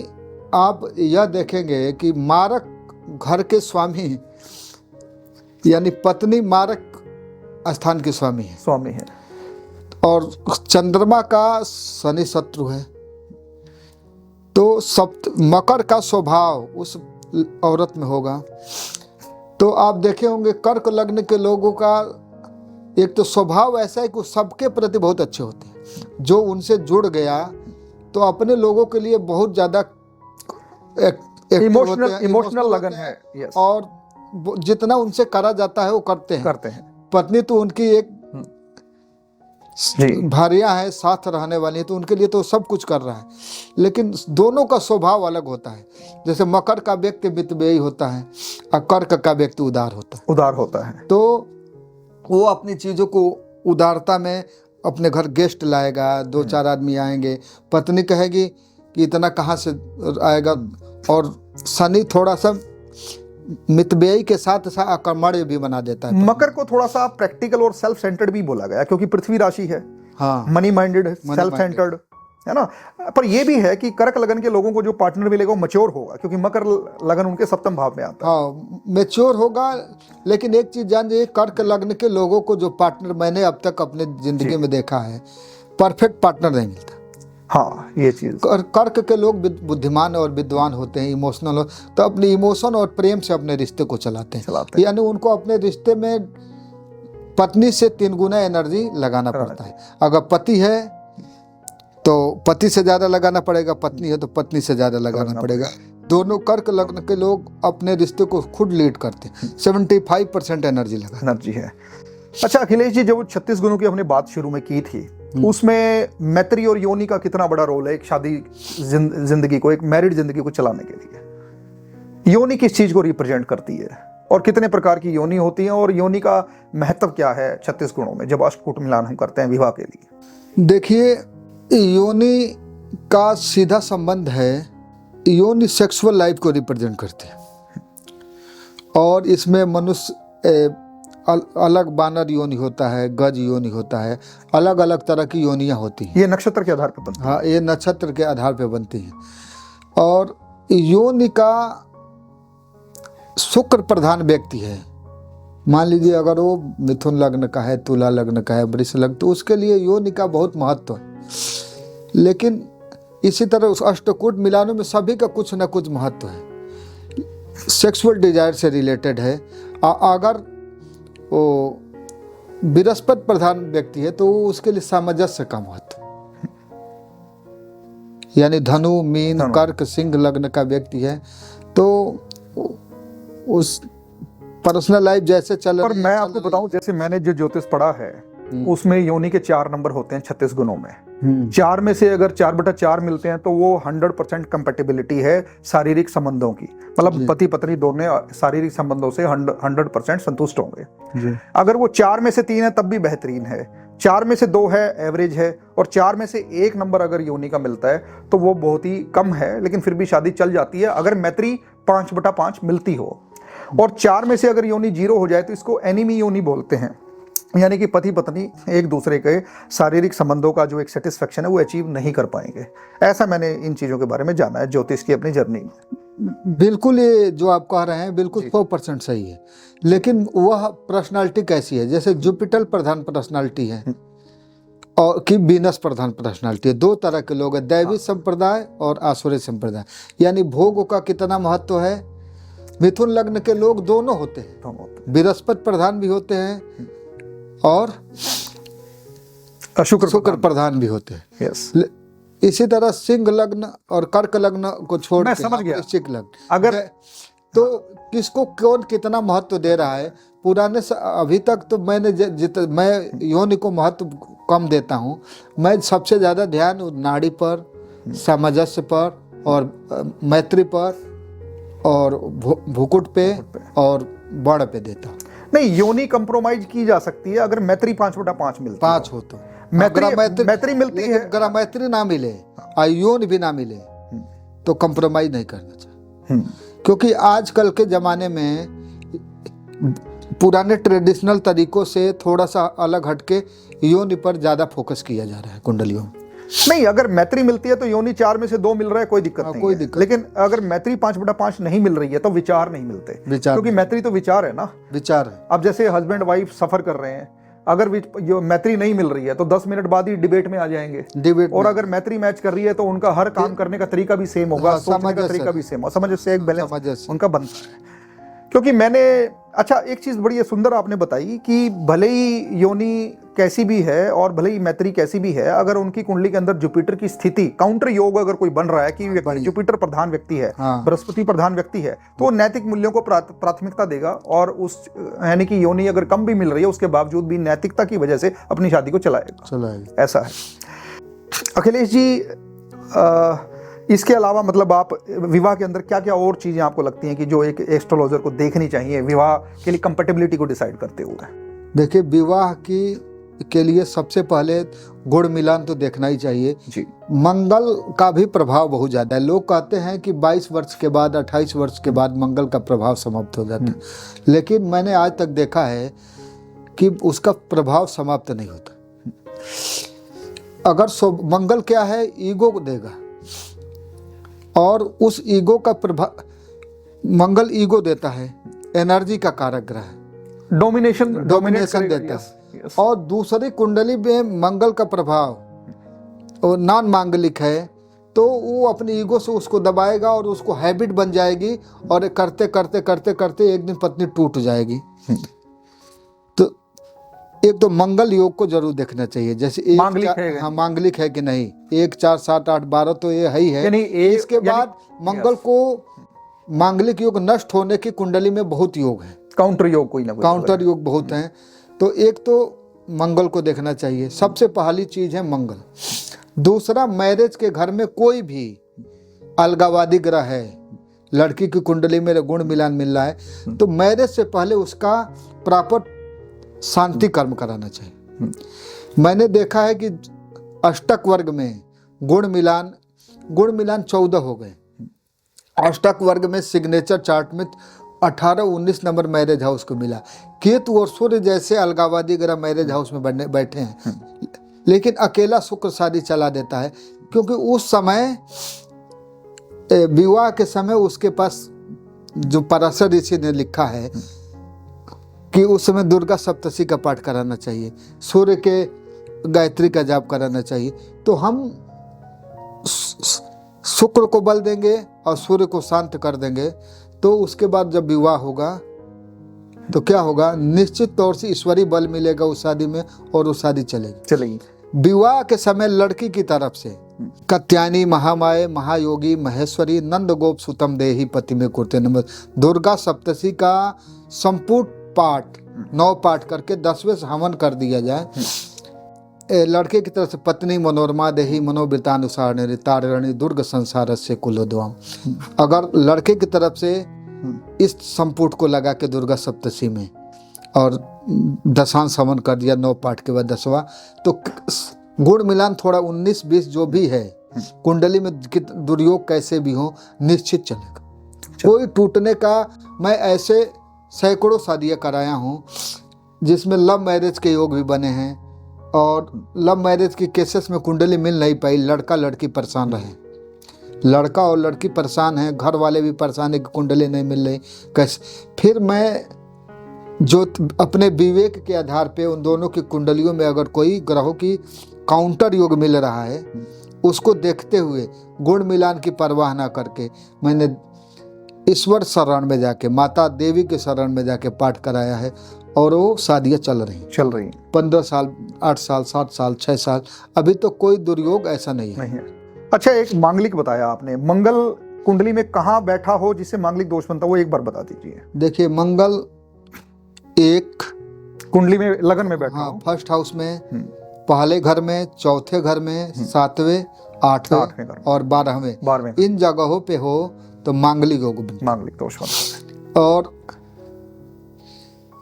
आप यह देखेंगे कि मारक घर के स्वामी यानी पत्नी मारक स्थान के स्वामी है और चंद्रमा का शनि शत्रु है। तो मकर का स्वभाव उस औरत में होगा। तो आप देखे होंगे कर्क लग्न के लोगों का एक तो स्वभाव ऐसा है कि सबके प्रति बहुत अच्छे होते हैं। जो उनसे जुड़ गया तो अपने लोगों के लिए बहुत ज्यादा इमोशनल लगन है। और जितना उनसे करा जाता है वो करते हैं। पत्नी तो उनकी एक भार्या है, साथ रहने वाली, तो उनके लिए तो सब कुछ कर रहा है। लेकिन दोनों का स्वभाव अलग होता है। जैसे मकर का व्यक्ति मितव्ययी होता है और कर्क का व्यक्ति उदार होता है। तो वो अपनी चीजों को उदारता में अपने घर गेस्ट लाएगा, 2-4 आदमी आएंगे, पत्नी कहेगी कि इतना कहाँ से आएगा। और शनि थोड़ा सा मितव्ययी के साथ अकर्मण्य भी बना देता है। मकर को थोड़ा सा प्रैक्टिकल और सेल्फ सेंटर्ड भी बोला गया, क्योंकि पृथ्वी राशि है। हाँ, मनी माइंडेड, सेल्फ सेंटर्ड है ना। पर ये भी है कि कर्क लगन के लोगों को जो पार्टनर मिलेगा वो मैच्योर होगा, क्योंकि मकर लगन उनके सप्तम भाव में आता है। हाँ, मैच्योर होगा। लेकिन एक चीज जान जाइए, कर्क लग्न के लोगों को जो पार्टनर मैंने अब तक अपने जिंदगी में देखा है, परफेक्ट पार्टनर नहीं मिलता। हाँ, ये चीज कर्क के लोग बुद्धिमान और विद्वान होते हैं, इमोशनल हो, तो अपने इमोशन और प्रेम से अपने रिश्ते को चलाते हैं। यानी उनको अपने रिश्ते में पत्नी से 3 गुना एनर्जी लगाना पड़ता है। अगर पति है तो पति से ज़्यादा लगाना पड़ेगा, पत्नी है तो पत्नी से ज़्यादा लगाना पड़ेगा। दोनों कर्क लग्न के लोग अपने रिश्ते को खुद लीड करते हैं। 75% एनर्जी है। अच्छा अखिलेश जी, जब 36 गुणों की हमने बात शुरू में की थी, उसमें मैत्री और योनि का कितना बड़ा रोल है एक शादी जिंदगी को, एक मैरिड जिंदगी को चलाने के लिए? योनि किस चीज को रिप्रेजेंट करती है और कितने प्रकार की योनि होती है, और योनि का महत्व क्या है 36 गुणों में जब अष्टकूट मिलान हम करते हैं विवाह के लिए? देखिए, योनि का सीधा संबंध है, योनि सेक्सुअल लाइफ को रिप्रेजेंट करती है, और इसमें मनुष्य अलग बानर योनि होता है, गज योनि होता है, अलग अलग तरह की योनियां होती हैं। ये नक्षत्र के आधार पर बनती है। हाँ, ये नक्षत्र के आधार पर बनती हैं। और योनि का शुक्र प्रधान व्यक्ति है। मान लीजिए अगर वो मिथुन लग्न का है, तुला लग्न का है, वृष लग्न, तो उसके लिए योनि का बहुत महत्व है। लेकिन इसी तरह उस अष्टकूट मिलानों में सभी का कुछ न कुछ महत्व है, सेक्सुअल डिजायर से रिलेटेड है। अगर वो बृहस्पति प्रधान व्यक्ति है तो उसके लिए सामंजस्य का महत्व, यानी धनु, मीन, कर्क, सिंह लग्न का व्यक्ति है तो उस पर्सनल लाइफ जैसे चल रही है। और मैं आपको बताऊं, जैसे मैंने जो ज्योतिष पढ़ा है उसमें योनि के 4 नंबर होते हैं 36 गुणों में। 4 में से अगर 4/4 मिलते हैं तो वो 100% कंपैटिबिलिटी है शारीरिक संबंधों की, मतलब पति पत्नी दोनों शारीरिक संबंधों से 100% संतुष्ट होंगे। अगर वो 4 में से 3 है तब भी बेहतरीन है, 4 में से 2 है एवरेज है, और 4 में से 1 नंबर अगर योनि का मिलता है तो वो बहुत ही कम है, लेकिन फिर भी शादी चल जाती है अगर मैत्री 5/5 मिलती हो। और 4 में से अगर योनि 0 हो जाए तो इसको एनिमी योनि बोलते हैं, यानी कि पति पत्नी एक दूसरे के शारीरिक संबंधों का जो एक सेटिस्फेक्शन है वो अचीव नहीं कर पाएंगे। ऐसा मैंने इन चीज़ों के बारे में जाना है ज्योतिष की अपनी जर्नी में। बिल्कुल, ये जो आप कह रहे हैं बिल्कुल 100% सही है, लेकिन वह पर्सनालिटी कैसी है? जैसे जुपिटर प्रधान पर्सनालिटी है और कि वीनस प्रधान पर्सनालिटी है। 2 तरह के लोग हैं, दैवी संप्रदाय और आसुरी संप्रदाय। यानी भोग का कितना महत्व है? मिथुन लग्न के लोग दोनों होते हैं, बृहस्पति प्रधान भी होते हैं और शुक्र प्रधान भी होते हैं। यस। इसी तरह सिंह लग्न और कर्क लग्न को छोड़ मैं समझ गया। वृश्चिक लग्न अगर तो किसको कौन कितना महत्व दे रहा है? पुराने अभी तक तो मैं योनि को महत्व कम देता हूँ। मैं सबसे ज़्यादा ध्यान नाड़ी पर, सामंजस्य पर और मैत्री पर और भूकुट पे और बड़ पे देता हूँ। नहीं, योनि कंप्रोमाइज की जा सकती है अगर मैत्री 5/5 मिलती है। 5 हो तो मैत्री मिलती है, अगर मैत्री ना मिले और योनि भी ना मिले तो कंप्रोमाइज नहीं करना चाहिए। क्योंकि आजकल के ज़माने में पुराने ट्रेडिशनल तरीकों से थोड़ा सा अलग हटके योनि पर ज़्यादा फोकस किया जा रहा है कुंडलियों में। नहीं, अगर मैत्री मिलती है तो योनि 4 में से 2 मिल रहा है, कोई दिक्कत नहीं है। लेकिन अगर मैत्री 5/5 नहीं मिल रही है तो विचार नहीं मिलते, क्योंकि मैत्री तो विचार है ना, विचार है। अब जैसे हस्बैंड वाइफ सफर कर रहे हैं, अगर मैत्री नहीं मिल रही है तो 10 मिनट बाद ही डिबेट में आ जाएंगे। और अगर मैत्री मैच कर रही है तो उनका हर काम करने का तरीका भी सेम होगा, सोचने का तरीका भी सेम होगा, समझ से एक बैलेंस उनका बनता है। क्योंकि मैंने अच्छा एक चीज बड़ी सुंदर आपने बताई कि भले ही योनि कैसी भी है और भले ही मैत्री कैसी भी है, अगर उनकी कुंडली के अंदर जुपिटर की स्थिति काउंटर योग अगर कोई बन रहा है कि जुपिटर प्रधान व्यक्ति है, बृहस्पति प्रधान व्यक्ति है, तो नैतिक मूल्यों को प्राथमिकता देगा और उस यानी कि योनि अगर कम भी मिल रही है उसके बावजूद भी नैतिकता की वजह से अपनी शादी को चलाएगा। ऐसा है। अखिलेश जी, इसके अलावा मतलब आप विवाह के अंदर क्या क्या और चीजें आपको लगती हैं कि जो एक एस्ट्रोलॉजर को देखनी चाहिए विवाह के लिए कंपैटिबिलिटी को डिसाइड करते हुए? देखिए, विवाह के लिए सबसे पहले गुण मिलान तो देखना ही चाहिए जी। मंगल का भी प्रभाव बहुत ज़्यादा है। लोग कहते हैं कि 22 वर्ष के बाद 28 वर्ष के बाद मंगल का प्रभाव समाप्त हो जाता है, लेकिन मैंने आज तक देखा है कि उसका प्रभाव समाप्त नहीं होता। अगर मंगल क्या है, ईगो को देगा, और उस ईगो का प्रभाव, मंगल ईगो देता है, एनर्जी का कारक ग्रह है, डोमिनेशन देता है। और दूसरी कुंडली में मंगल का प्रभाव और नॉन मांगलिक है तो वो अपनी ईगो से उसको दबाएगा और उसको हैबिट बन जाएगी और करते करते करते करते एक दिन पत्नी टूट जाएगी। तो एक तो मंगल योग को जरूर देखना चाहिए, जैसे एक मांगलिक है, हाँ मांगलिक है कि नहीं, 1 4 7 8 12 तो ये है ही है। इसके बाद मंगल को मांगलिक योग नष्ट होने की कुंडली में बहुत योग है, काउंटर योग कोई ना कोई काउंटर योग बहुत हैं। तो एक तो मंगल को देखना चाहिए, सबसे पहली चीज है मंगल। दूसरा, मैरिज के घर में कोई भी अलगावादी ग्रह है, लड़की की कुंडली में गुण मिलान मिल रहा है तो मैरिज से पहले उसका प्रॉपर शांति कर्म कराना चाहिए। मैंने देखा है कि अष्टक वर्ग में गुण मिलान 14 हो गए। अष्टक वर्ग में सिग्नेचर चार्ट में 18-19 नंबर मैरिज हाउस को मिला। केतु और सूर्य जैसे अलगावादी ग्रह मैरिज हाउस में बैठे हैं, लेकिन अकेला शुक्र शादी चला देता है, क्योंकि उस समय विवाह के समय उसके पास जो पराशर ऋषि ने लिखा है कि उस समय दुर्गा सप्तशी का पाठ कराना चाहिए, सूर्य के गायत्री का जाप कराना चाहिए। तो हम शुक्र को बल देंगे और सूर्य को शांत कर देंगे, तो उसके बाद जब विवाह होगा तो क्या होगा, निश्चित तौर से ईश्वरीय बल मिलेगा उस शादी में और वो शादी चलेगी। विवाह के समय लड़की की तरफ से कत्यानी महामाये महायोगी महेश्वरी नंद गोप सुतम देही पति में कुर्ते नमः दुर्गा सप्तशी का संपूर्ण पाठ 9 पाठ करके 10वें से हवन कर दिया जाए। लड़के की तरफ से पत्नी मनोरमा देही मनोवृतानुसार तारणी दुर्ग संसार से कुलोद्वाम। अगर लड़के की तरफ से इस संपुट को लगा के दुर्गा सप्तशी में और दशांश हवन कर दिया 9 पाठ के बाद 10वां, तो गुण मिलान थोड़ा 19-20 जो भी है कुंडली में दुर्योग कैसे भी हो निश्चित चलेगा। कोई टूटने का, मैं ऐसे सैकड़ों शादियाँ कराया हूँ जिसमें लव मैरिज के योग भी बने हैं और लव मैरिज की केसेस में कुंडली मिल नहीं पाई, लड़का लड़की परेशान रहे, लड़का और लड़की परेशान हैं, घर वाले भी परेशान है कि कुंडली नहीं मिल रही कैसे। फिर मैं जो अपने विवेक के आधार पे उन दोनों की कुंडलियों में अगर कोई ग्रहों की काउंटर योग मिल रहा है उसको देखते हुए गुण मिलान की परवाह ना करके मैंने ईश्वर शरण में जाके माता देवी के शरण में जाके पाठ कराया है और वो शादियाँ चल रही 15 साल 8 साल 7 साल 6 साल, अभी तो कोई दुर्योग ऐसा नहीं है। अच्छा, एक मांगलिक बताया आपने, मंगल कुंडली में कहाँ बैठा हो जिससे मांगलिक दोष बनता, वो एक बार बता दीजिए। देखिए, मंगल एक कुंडली में लगन में बैठा, हाँ, फर्स्ट हाउस में, पहले घर में, चौथे घर में, 7वें 8वें और 12वें इन जगहों पे हो तो मांगलिक योग मांगलिक दोष बनता है। और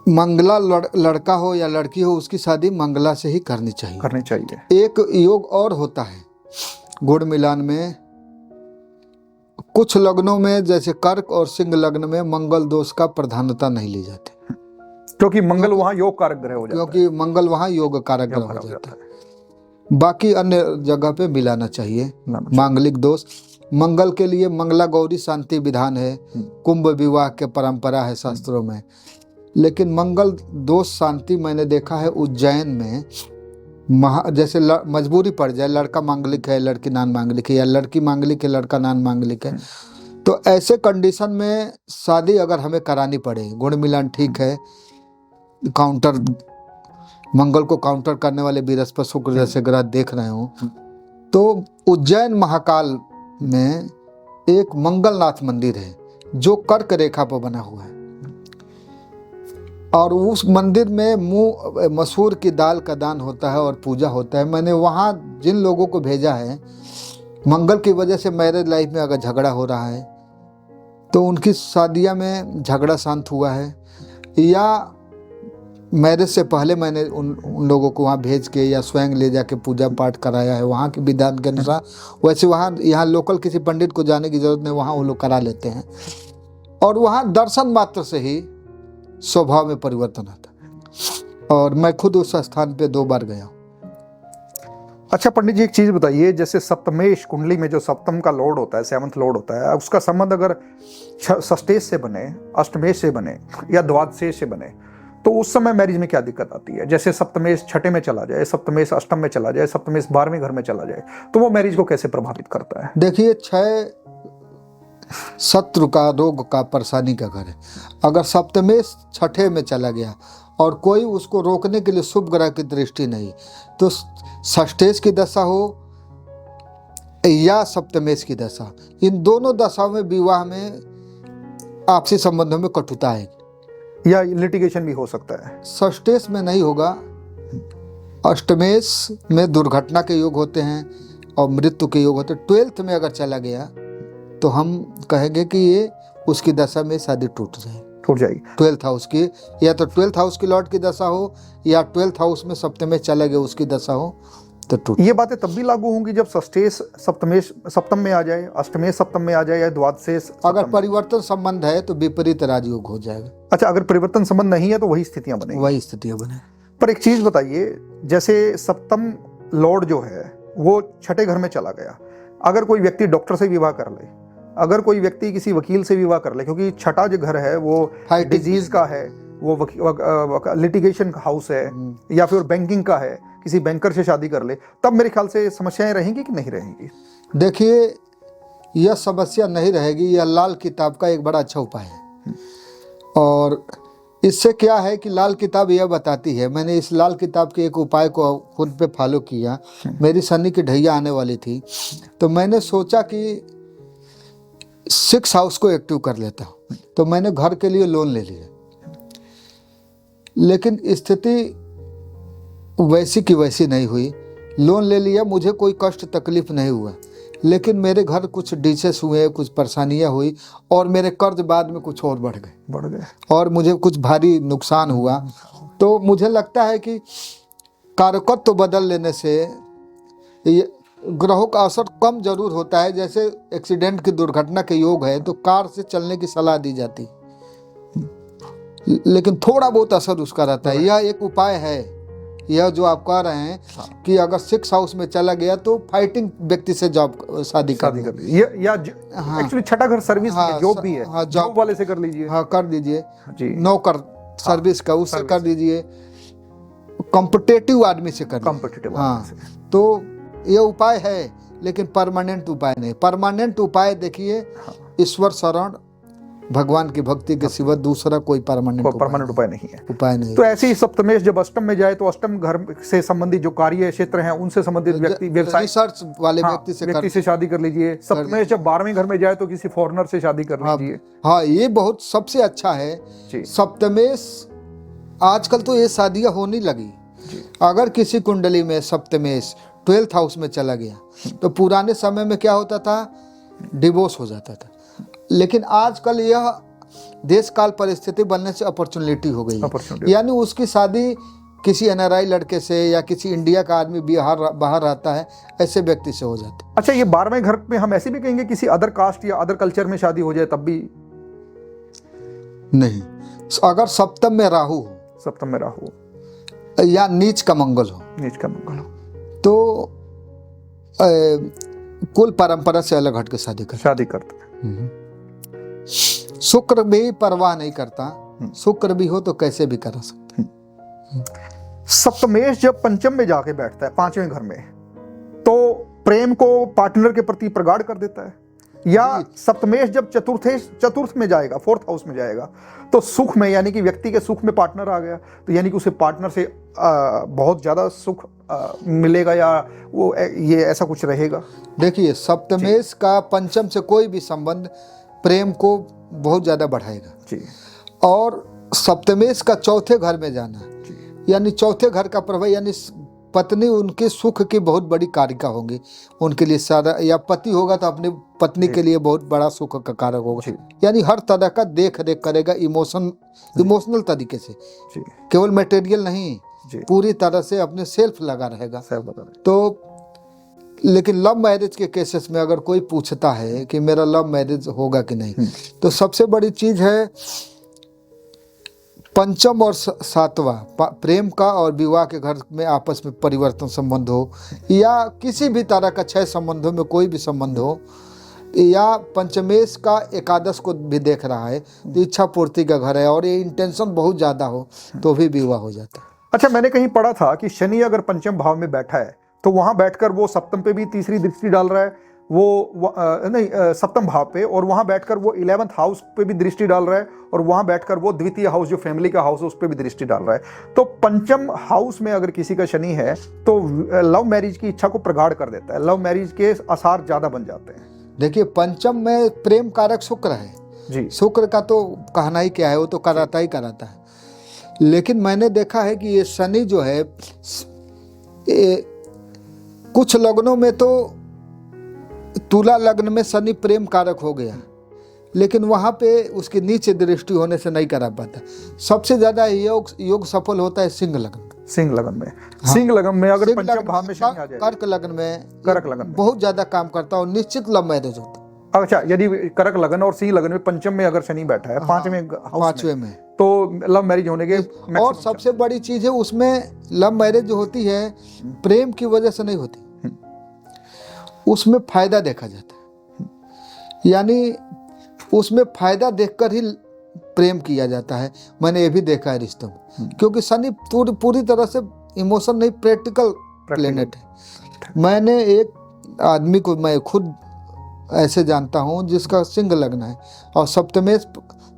मंगला लड़का हो या लड़की हो उसकी शादी मंगला से ही करनी चाहिए। एक योग और होता है गुण मिलान में, कुछ लग्नों में जैसे कर्क और सिंह लग्न में मंगल दोष का प्रधानता नहीं ली जाती, क्योंकि मंगल वहाँ योग कारक ग्रह हो जाता है। क्योंकि मंगल वहाँ योग कारक ग्रह हो जाता है। बाकी अन्य जगह पे मिलाना चाहिए मांगलिक दोष। मंगल के लिए मंगला गौरी शांति विधान है, कुंभ विवाह के परंपरा है शास्त्रों में, लेकिन मंगल दोष शांति मैंने देखा है उज्जैन में जैसे मजबूरी पड़ जाए, लड़का मांगलिक है लड़की नान मांगलिक है या लड़की मांगलिक है लड़का नान मांगलिक है, तो ऐसे कंडीशन में शादी अगर हमें करानी पड़े, गुण मिलान ठीक है, काउंटर मंगल को काउंटर करने वाले बृहस्पति शुक्र जैसे ग्रह देख रहे हो, तो उज्जैन महाकाल में एक मंगलनाथ मंदिर है जो कर्क रेखा पर बना हुआ है और उस मंदिर में मसूर की दाल का दान होता है और पूजा होता है। मैंने वहाँ जिन लोगों को भेजा है, मंगल की वजह से मैरिज लाइफ में अगर झगड़ा हो रहा है तो उनकी शादियाँ में झगड़ा शांत हुआ है, या मैरिज से पहले मैंने उन लोगों को वहाँ भेज के या स्वयं ले जाके पूजा पाठ कराया है वहाँ के विधान के अनुसार। वैसे वहाँ यहाँ लोकल किसी पंडित को जाने की जरूरत नहीं, वहाँ वो लोग करा लेते हैं और वहाँ दर्शन मात्र से ही स्वभाव में परिवर्तन आता है और मैं खुद उस स्थान पे 2 बार गया। अच्छा पंडित जी, एक चीज बताइए, जैसे सप्तमेश कुंडली में जो सप्तम का लॉर्ड होता है, 7th लॉर्ड होता है, उसका संबंध अगर षष्ठेश से बने, अष्टमेश से बने या द्वादशेश से बने, तो उस समय मैरिज में क्या दिक्कत आती है? जैसे सप्तमेश छठे में चला जाए, सप्तमेश अष्टम में चला जाए, सप्तमेश 12वें घर में चला जाए, तो वो मैरिज को कैसे प्रभावित करता है? देखिए, 6 शत्रु का, रोग का, परेशानी का घर है। अगर सप्तमेश छठे में चला गया और कोई उसको रोकने के लिए शुभ ग्रह की दृष्टि नहीं, तो षष्ठेश की दशा हो या सप्तमेश की दशा, इन दोनों दशाओं में विवाह में, आपसी संबंधों में कटुता आएगी या लिटिगेशन भी हो सकता है। षष्ठेश में नहीं होगा, अष्टमेश में दुर्घटना के योग होते हैं और मृत्यु के योग होते हैं। 12th में अगर चला गया तो हम कहेंगे कि ये उसकी दशा में शादी टूट जाएगी। 12th हाउस की, या तो 12th हाउस की लॉर्ड की दशा हो या 12th हाउस में सप्तमेश चला गया उसकी दशा हो तो टूट। ये बातें तब भी लागू होंगी जब षष्ठेश सप्तमेश सप्तम में आ जाए, अष्टमेश सप्तम में आ जाए, या द्वादशेश। अगर परिवर्तन संबंध है तो विपरीत राजयोग हो जाएगा। अच्छा, अगर परिवर्तन संबंध नहीं है तो वही स्थितियां बनेगी। वही स्थितियां बने। पर एक चीज बताइए, जैसे सप्तम लॉर्ड जो है वो छठे घर में चला गया, अगर कोई व्यक्ति डॉक्टर से विवाह कर ले, अगर कोई व्यक्ति किसी वकील से विवाह कर ले, क्योंकि छठा जो घर है वो डिजीज का है, वो लिटिगेशन का हाउस है, या फिर बैंकिंग का है, किसी बैंकर से शादी कर ले, तब मेरे ख्याल से समस्याएं रहेंगी कि नहीं रहेंगी? देखिए, यह समस्या नहीं रहेगी। यह लाल किताब का एक बड़ा अच्छा उपाय है। और इससे क्या है कि लाल किताब यह बताती है, मैंने इस लाल किताब के एक उपाय को खुद पे फॉलो किया। मेरी शनि की ढैया आने वाली थी, तो मैंने सोचा कि 6 हाउस को एक्टिव कर लेता हूँ। तो मैंने घर के लिए लोन ले लिया, लेकिन स्थिति वैसी की वैसी नहीं हुई। लोन ले लिया, मुझे कोई कष्ट तकलीफ नहीं हुआ, लेकिन मेरे घर कुछ डिशेस हुए, कुछ परेशानियां हुई और मेरे कर्ज बाद में कुछ और बढ़ गए और मुझे कुछ भारी नुकसान हुआ। तो मुझे लगता है कि कारकत्व तो बदल लेने से ये ग्रहों का असर कम जरूर होता है। जैसे एक्सीडेंट की, दुर्घटना के योग है तो कार से चलने की सलाह दी जाती, लेकिन थोड़ा बहुत असर उसका रहता है। यह एक उपाय है, यह जो आप कह रहे हैं कि अगर 6 हाउस में चला गया तो फाइटिंग व्यक्ति से शादी कर ली, या एक्चुअली छठा घर सर्विस जॉब भी है, जॉब वाले से कर लीजिए। हाँ, कर दीजिए। नौकर सर्विस का, उससे कर दीजिए। कॉम्पिटिटिव आदमी से कर, कॉम्पिटिटिव। हाँ, तो यह उपाय है, लेकिन परमानेंट उपाय नहीं। परमानेंट उपाय देखिए, ईश्वर शरण, भगवान की भक्ति के सिवा दूसरा कोई परमानेंट उपाय नहीं है। तो ऐसे ही सप्तमेश जब अष्टम में जाए तो अष्टम घर से संबंधित जो कार्य क्षेत्र हैं उनसे संबंधित व्यक्ति, व्यवसाय, रिसर्च वाले व्यक्ति से शादी कर लीजिए। सप्तमेश जब 12वें घर में जाए तो किसी फॉरेनर से शादी कर लीजिए। हाँ, ये बहुत सबसे अच्छा है। सप्तमेश, आजकल तो ये शादियां होने लगी। अगर किसी कुंडली में सप्तमेश 12th हाउस में चला गया तो पुराने समय में क्या होता था, डिवोर्स हो जाता था। लेकिन आजकल यह देश काल परिस्थिति बनने से अपॉर्चुनिटी हो गई है। यानी उसकी शादी किसी NRI लड़के से या किसी इंडिया का आदमी बाहर रहता है, ऐसे व्यक्ति से हो जाती है। अच्छा, ये 12वें घर में हम ऐसे भी कहेंगे किसी अदर कास्ट या अदर कल्चर में शादी हो जाए तब भी नहीं? अगर सप्तम में राहु या नीच का मंगल हो तो कुल परंपरा से अलग हट के शादी करते हैं। शुक्र भी परवाह नहीं करता, शुक्र भी हो तो कैसे भी करा सकते हैं। सप्तमेश जब पंचम में जाके बैठता है, 5वें घर में, तो प्रेम को पार्टनर के प्रति प्रगाढ़ कर देता है। या सप्तमेश जब चतुर्थ में जाएगा, 4th हाउस में जाएगा, तो सुख में, यानी कि व्यक्ति के सुख में पार्टनर आ गया, तो यानी कि उसे पार्टनर से बहुत ज्यादा सुख मिलेगा, या वो ये ऐसा कुछ रहेगा। देखिए, सप्तमेश का पंचम से कोई भी संबंध प्रेम को बहुत ज्यादा बढ़ाएगा जी। और सप्तमेश का 4थे घर में जाना, यानी 4थे घर का प्रभाव, यानी पत्नी उनके सुख की बहुत बड़ी कारिका होंगी उनके लिए सारा, या पति होगा तो अपनी पत्नी के लिए बहुत बड़ा सुख का कारक होगा। यानी हर तरह का देख रेख करेगा, इमोशनल तरीके से, केवल मटेरियल नहीं, पूरी तरह से अपने सेल्फ लगा रहेगा। तो लेकिन लव मैरिज के केसेस में अगर कोई पूछता है कि मेरा लव मैरिज होगा कि नहीं, तो सबसे बड़ी चीज है पंचम और 7वां, प्रेम का और विवाह के घर में आपस में परिवर्तन संबंध हो, या किसी भी तरह का 6 संबंधों में कोई भी संबंध हो, या पंचमेश का एकादश को भी देख रहा है तो इच्छा पूर्ति का घर है, और ये इंटेंशन बहुत ज़्यादा हो तो भी विवाह हो जाता है। अच्छा, मैंने कहीं पढ़ा था कि शनि अगर पंचम भाव में बैठा है तो वहां बैठकर वो सप्तम पे भी तीसरी दृष्टि डाल रहा है, सप्तम भाव पे, और वहां बैठकर वो 11th हाउस पे भी दृष्टि डाल रहा है, और वहां बैठकर वो द्वितीय हाउस जो फैमिली का हाउस है उस पे भी दृष्टि डाल रहा है। तो पंचम हाउस में अगर किसी का शनि है तो लव मैरिज की इच्छा को प्रगाढ़ कर देता है, लव मैरिज के आसार ज्यादा बन जाते हैं। देखिए, पंचम में प्रेम कारक शुक्र है जी। शुक्र का तो कहना ही क्या है, वो तो कराता ही कराता है। लेकिन मैंने देखा है कि ये शनि जो है कुछ लग्नों में तो तुला लग्न में शनि प्रेम कारक हो गया, लेकिन वहाँ पे उसकी नीचे दृष्टि होने से नहीं करा पाता। सबसे ज्यादा योग सफल होता है सिंह लग्न में। सिंह लग्न में, हाँ। सिंह लग्न में अगर पंचम भाव में शनि आ जाए, कर्क लग्न में बहुत ज्यादा काम करता है और निश्चित लव मैरिज होता है। अच्छा, यदि कर्क लगन और सिंह लगन में पंचम में अगर शनि बैठा है, पांचवें में तो लव मैरिज होने के और सबसे बड़ी चीज है उसमें लव मैरिज जो होती है प्रेम की वजह से नहीं होती, उसमें फायदा देखा जाता है, यानी उसमें फायदा देखकर ही प्रेम किया जाता है। मैंने ये भी देखा है रिश्तों में, क्योंकि शनि पूरी तरह से इमोशन नहीं, प्रैक्टिकल प्लेनेट है। मैंने एक आदमी को मैं खुद ऐसे जानता हूँ जिसका सिंह लग्न है और सप्तमेश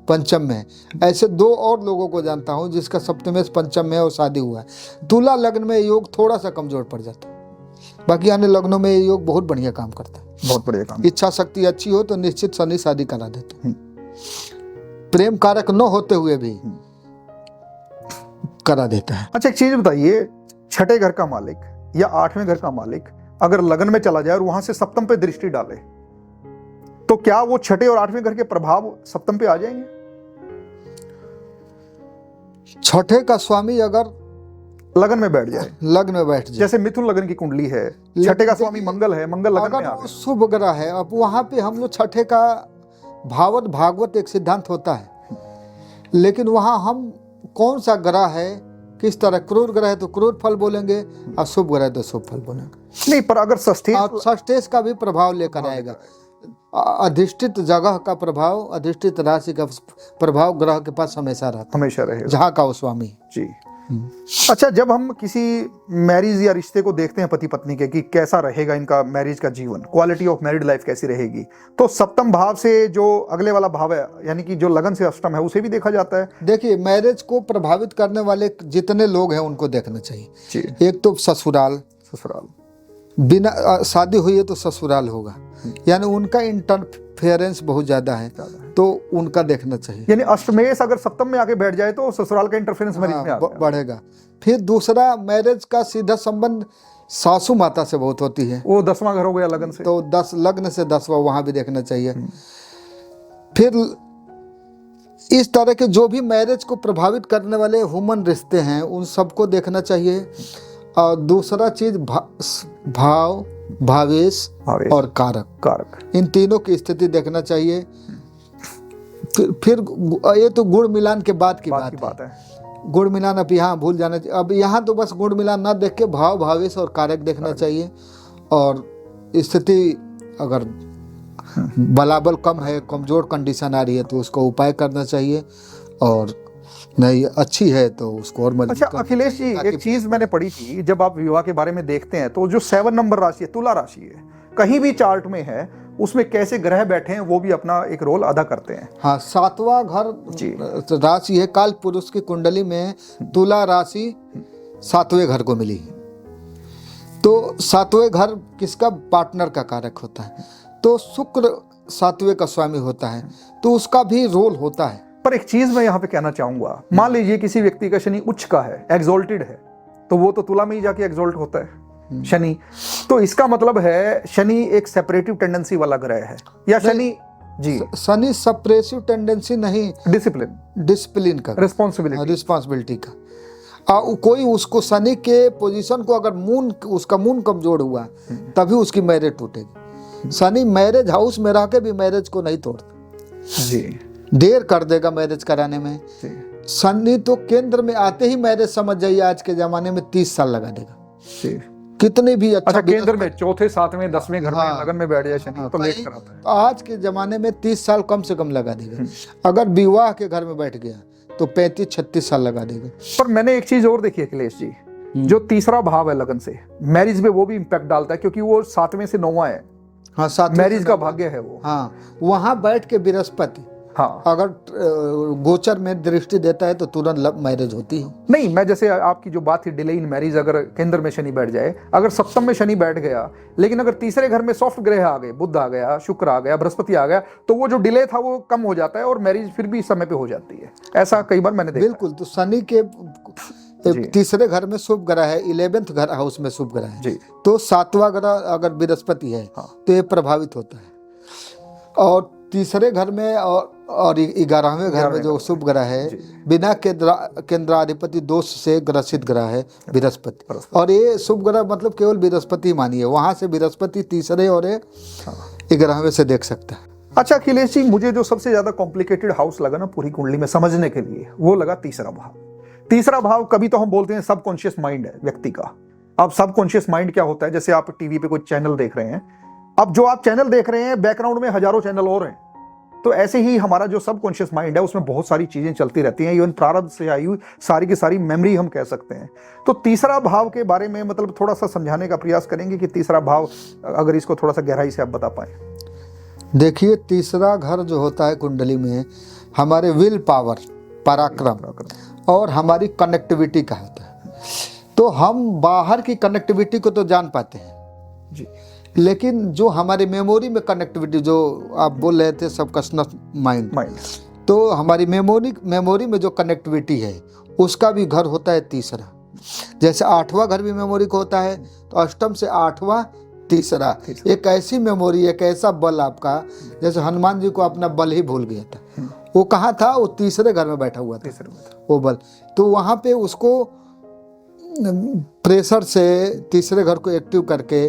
पंचम में है। ऐसे 2 और लोगों को जानता हूँ जिसका सप्तमेश पंचम में है और शादी हुआ है। तुला लग्न में योग थोड़ा सा कमजोर पड़ जाता है, बाकी अन्य लग्नों में योग बहुत बढ़िया काम करता है। बहुत बढ़िया काम। इच्छा शक्ति अच्छी हो तो निश्चित शनि शादी करा देते हैं, प्रेम कारक न होते हुए भी करा देता है। अच्छा, एक चीज बताइए, छठे घर का मालिक या 8वें घर का मालिक अगर लगन में चला जाए और वहां से सप्तम पे दृष्टि डाले तो क्या वो छठे और 8वें घर के प्रभाव सप्तम पे आ जाएंगे? छठे का स्वामी अगर लगन में बैठ जाए, जैसे मिथुन लगन की कुंडली है, छठे का स्वामी मंगल है, मंगल लगन में आ गया, शुभ ग्रह है। अब वहां पे हम लोग छठे का भागवत एक सिद्धांत होता है, लेकिन वहां हम कौन सा ग्रह है, किस तरह, क्रूर ग्रह है तो क्रूर फल बोलेंगे और शुभ ग्रह है तो शुभ फल बोलेंगे। नहीं, पर अगर षष्ठेश का भी प्रभाव लेकर आएगा, अधिष्ठित जगह का प्रभाव, अधिष्ठित राशि का प्रभाव ग्रह के पास हमेशा रहेगा, जहाँ का वो स्वामी जी। अच्छा, जब हम किसी मैरिज या रिश्ते को देखते हैं पति पत्नी के कि कैसा रहेगा इनका मैरिज का जीवन, क्वालिटी ऑफ मैरिड लाइफ कैसी रहेगी, तो सप्तम भाव से जो अगले वाला भाव है, यानी कि जो लगन से अष्टम है, उसे भी देखा जाता है। देखिए, मैरिज को प्रभावित करने वाले जितने लोग हैं उनको देखना चाहिए। एक तो ससुराल, बिना शादी हुई है तो ससुराल होगा, यानी उनका इंटरफेरेंस बहुत ज्यादा है तो उनका देखना चाहिए। यानी अष्टमेश अगर सप्तम में आके बैठ जाए तो ससुराल का इंटरफेरेंस मैरिज में बढ़ेगा। फिर दूसरा, मैरिज का सीधा संबंध सासू माता से बहुत होती है, वो 10वां घर हो गया लगन से, तो 10 लग्न से 10वां वहां भी देखना चाहिए। फिर इस तरह के जो भी मैरिज को प्रभावित करने वाले ह्यूमन रिश्ते हैं उन सबको देखना चाहिए। और दूसरा चीज भाव, भावेश और कारक, इन तीनों की स्थिति देखना चाहिए। फिर ये तो गुण मिलान के बाद की बात है। गुण मिलान अब यहाँ भूल जाना चाहिए। अब यहाँ तो बस गुण मिलान ना देख के भाव, भावेश और कारक देखना चाहिए। और स्थिति अगर बलाबल कम है, कमजोर कंडीशन आ रही है तो उसको उपाय करना चाहिए, और नहीं अच्छी है तो उसको और मजबूत। अच्छा अखिलेश जी, एक चीज मैंने पढ़ी थी, जब आप विवाह के बारे में देखते हैं तो जो 7 नंबर राशि है, तुला राशि है, कहीं भी चार्ट में है, उसमें कैसे ग्रह बैठे हैं वो भी अपना एक रोल अदा करते हैं। हाँ, 7वां घर राशि है, काल पुरुष की कुंडली में तुला राशि 7वें घर को मिली है, तो 7वें घर किसका, पार्टनर का कारक होता है, तो शुक्र 7वें का स्वामी होता है, तो उसका भी रोल होता है। पर एक चीज मैं यहाँ पे कहना चाहूंगा, मान लीजिए किसी व्यक्ति का शनि उच्च का है, एक्सोल्टेड है, तो वो तो तुला में ही जाके एक्सोल्ट होता है शनि, तो इसका मतलब है शनि एक सेपरेटिव टेंडेंसी वाला ग्रह है, या शनि जी शनि सप्रेसिव टेंडेंसी नहीं, डिसिप्लिन का, रिस्पॉन्सिबिलिटी का। कोई उसको शनि के पोजीशन को अगर उसका मून कमजोर हुआ तभी उसकी मैरिज टूटेगी। शनि मैरिज हाउस में रह के भी मैरिज को नहीं तोड़ता जी, देर कर देगा मैरिज कराने में। शनि तो केंद्र में आते ही मैरिज, समझ जाइए आज के जमाने में 30 साल लगा देगा। कितने भी अच्छा केंद्र में चौथे सातवें 10वें घर हाँ, में लगन में बैठ जाए शनि तो लेट कराता है। आज के जमाने में 30 साल कम से कम लगा देगा। अगर विवाह के घर में बैठ गया तो 35-36 साल लगा देगा। पर मैंने एक चीज और देखी अखिलेश जी, जो तीसरा भाव है लगन से मैरिज में वो भी इम्पैक्ट डालता है, क्योंकि वो 7वें से 9वां है। हाँ, 7 मैरिज का भाग्य है वो। हाँ, वहां बैठ के बृहस्पति हाँ, अगर गोचर में दृष्टि देता है तो तुरंत लव मैरिज होती है। नहीं, मैं जैसे आपकी जो बात थी डिले इन मैरिज, अगर केंद्र में शनि बैठ जाए, अगर सप्तम में शनि बैठ गया, लेकिन अगर तीसरे घर में सॉफ्ट ग्रह आ गए, बुध आ गया, शुक्र आ गया, बृहस्पति आ गया, तो वो जो डिले था वो कम हो जाता है और मैरिज फिर भी समय पे हो जाती है। ऐसा कई बार मैंने देखा। बिल्कुल, तो शनि के तीसरे घर में शुभ ग्रह है, 11th घर हाउस में शुभ ग्रह है, तो 7वां ग्रह अगर बृहस्पति है तो ये प्रभावित होता है। और तीसरे घर में और 11वें घर में जो शुभ ग्रह है, बिना केंद्राधिपति दोष से ग्रसित ग्रह है बृहस्पति। और ये शुभ ग्रह मतलब केवल बृहस्पति मानिए, वहां से बृहस्पति तीसरे और 11वें से देख सकता है। अच्छा अखिलेश जी, मुझे जो सबसे ज्यादा कॉम्प्लिकेटेड हाउस लगा ना पूरी कुंडली में समझने के लिए, वो लगा तीसरा भाव। तीसरा भाव कभी तो हम बोलते हैं सबकॉन्शियस माइंड है व्यक्ति का। अब सबकॉन्शियस माइंड क्या होता है, जैसे आप टीवी पे कोई चैनल देख रहे हैं, अब जो आप चैनल देख रहे हैं बैकग्राउंड में हजारों चैनल और हैं, तो ऐसे ही हमारा जो सबकॉन्शियस माइंड है उसमें बहुत सारी चीजें चलती रहती हैं, इवन प्रारब्ध से आई हुई सारी की सारी मेमोरी हम कह सकते हैं। तो तीसरा भाव के बारे में मतलब थोड़ा सा समझाने का प्रयास करेंगे कि तीसरा भाव, अगर इसको थोड़ा सा गहराई से आप बता पाए। देखिए, तीसरा घर जो होता है कुंडली में हमारे विल पावर, पराक्रम और हमारी कनेक्टिविटी का होता है। तो हम बाहर की कनेक्टिविटी को तो जान पाते हैं जी, लेकिन जो हमारी मेमोरी में कनेक्टिविटी, जो आप बोल रहे थे सबकॉन्शियस माइंड, तो हमारी मेमोरी में जो कनेक्टिविटी है उसका भी घर होता है तीसरा। जैसे 8वां घर भी मेमोरी को होता है, तो अष्टम से 8वां तीसरा। एक ऐसी मेमोरी, एक ऐसा बल आपका, जैसे हनुमान जी को अपना बल ही भूल गया था, वो कहाँ था, वो तीसरे घर में बैठा हुआ था वो बल। तो वहाँ पे उसको प्रेशर से तीसरे घर को एक्टिव करके